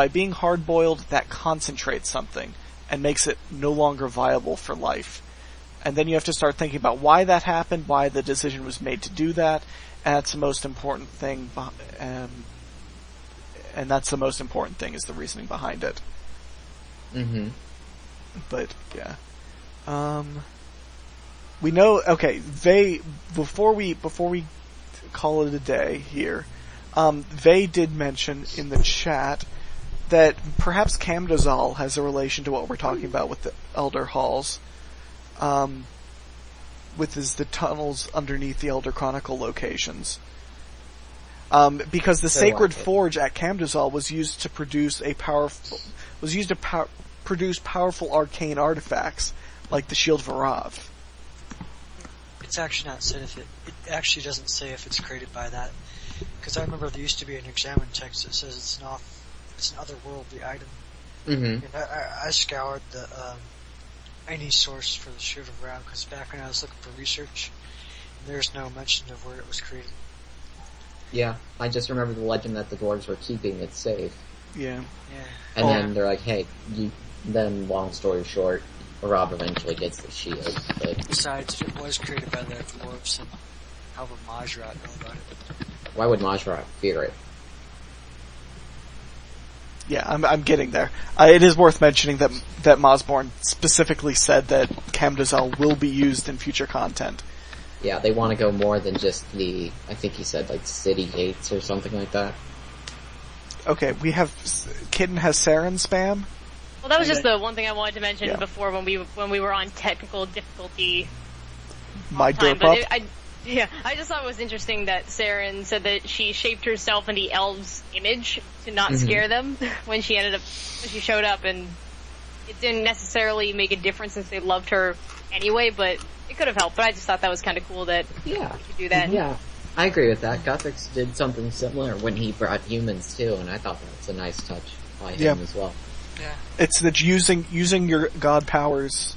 being hard-boiled, that concentrates something and makes it no longer viable for life. And then you have to start thinking about why that happened, why the decision was made to do that, and that's the most important thing, and that's the most important thing is the reasoning behind it. Mm-hmm. But, yeah. We know, okay, before we call it a day here, Vey did mention in the chat that perhaps Camdozal has a relation to what we're talking about with the Elder Halls. With the tunnels underneath the Elder Chronicle locations. Because the Sacred Forge at Camdozal was used to produce powerful arcane artifacts, like the Shield of Arav. It's actually not said if it actually doesn't say if it's created by that. Because I remember there used to be an examined text that says it's an otherworldly item. Mm-hmm. And I scoured any source for the Shield of Arav, because back when I was looking for research, there's no mention of where it was created. Yeah, I just remember the legend that the dwarves were keeping it safe. Yeah. And then they're like, hey, then long story short, Arav eventually gets the shield. But besides, it was created by the dwarves, and how would Majrat know about it? Why would Majrat fear it? Yeah, I'm getting there. It is worth mentioning that Mosborn specifically said that Camdozal will be used in future content. Yeah, they want to go more than just I think he said like city gates or something like that. Okay, we have Kitten has Saren spam. Well, that was just the one thing I wanted to mention before when we were on technical difficulty. My derp up. Yeah, I just thought it was interesting that Saren said that she shaped herself in the elves' image to not scare them when she showed up, and it didn't necessarily make a difference since they loved her anyway, but it could have helped. But I just thought that was kind of cool that you could do that. Yeah, I agree with that. Guthix did something similar when he brought humans too, and I thought that was a nice touch by him as well. Yeah. It's that using your god powers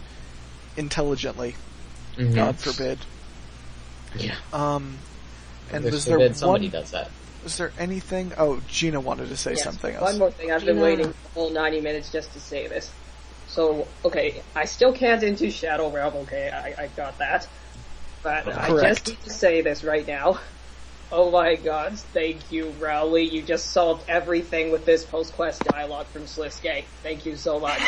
intelligently. God forbid. Yeah. And was there somebody does that. Was there anything? Oh, Geena wanted to say something else. One more thing. I've been waiting the whole 90 minutes just to say this. So, okay, I still can't into Shadow Realm, okay, I got that. But I just need to say this right now. Oh my god, thank you, Rowley. You just solved everything with this post-quest dialogue from Sliske. Thank you so much.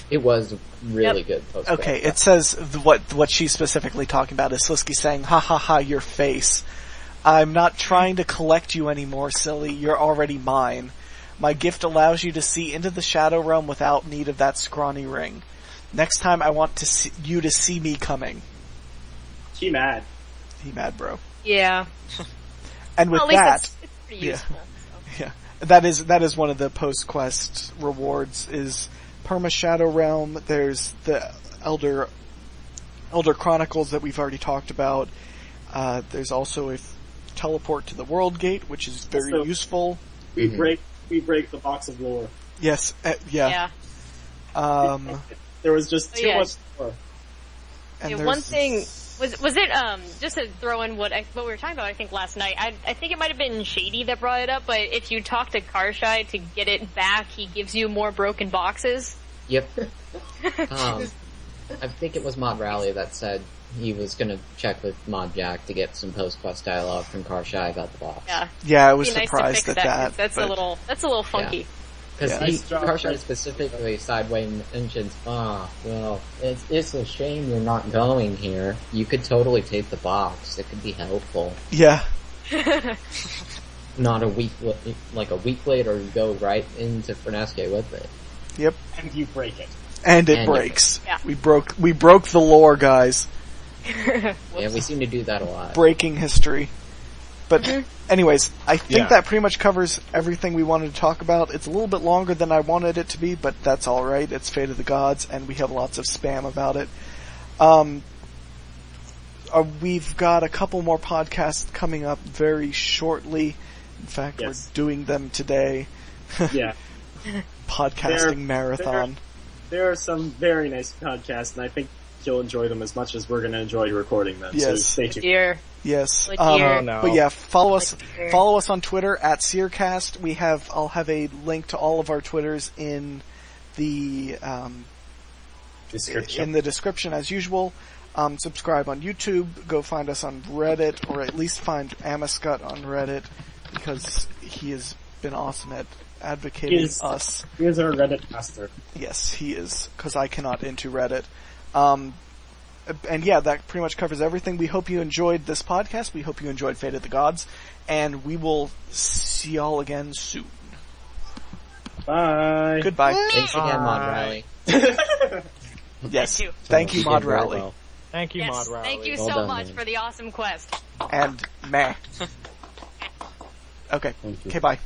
It was really good post-quest. Okay, it says what she's specifically talking about is Sliske saying, ha ha ha, your face. I'm not trying to collect you anymore, silly. You're already mine. My gift allows you to see into the Shadow Realm without need of that scrawny ring. Next time I want you to see me coming. He mad, bro. Yeah. And with that, it's pretty useful. Yeah. That is one of the post-quest rewards is Perma Shadow Realm. There's the Elder Chronicles that we've already talked about. There's also a teleport to the World Gate, which is very useful. We break the box of lore. Yes, yeah. There was just too much lore. And one thing was it just to throw in what we were talking about I think last night. I think it might have been Shady that brought it up, but if you talk to Karshai to get it back, he gives you more broken boxes. Yep. I think it was Mod Rowley that said he was gonna check with Mod Jack to get some post-quest dialogue from Karshai about the box. Yeah, I was surprised at that. That's a little funky. Because Karshai specifically sideway mentions, well, it's a shame you're not going here. You could totally take the box. It could be helpful. Yeah. Not a week later, you go right into Fernesque with it. Yep. And you break it. And it breaks. Yeah. We broke the lore, guys. Yeah, we seem to do that a lot. Breaking history. But anyways, I think that pretty much covers everything we wanted to talk about. It's a little bit longer than I wanted it to be, but that's alright. It's Fate of the Gods, and we have lots of spam about it. We've got a couple more podcasts coming up very shortly. In fact, we're doing them today. Yeah. Podcasting marathon. There are some very nice podcasts, and I think you'll enjoy them as much as we're going to enjoy recording them. Yes. So stay tuned. Yes. No. But yeah, follow us on Twitter at Seercast. I'll have a link to all of our Twitters in the description as usual. Subscribe on YouTube. Go find us on Reddit, or at least find Amascut on Reddit, because he has been awesome at advocating us. He is our Reddit master. Yes, he is, because I cannot into Reddit. And yeah, that pretty much covers everything. We hope you enjoyed this podcast. We hope you enjoyed Fate of the Gods. And we will see y'all again soon. Bye. Goodbye. Thanks again, Mod Rowley. Yes. Thank you, Mod Rowley. Well. Thank you, Mod Rowley. Thank you so much for the awesome quest. And meh. Okay. Okay, bye.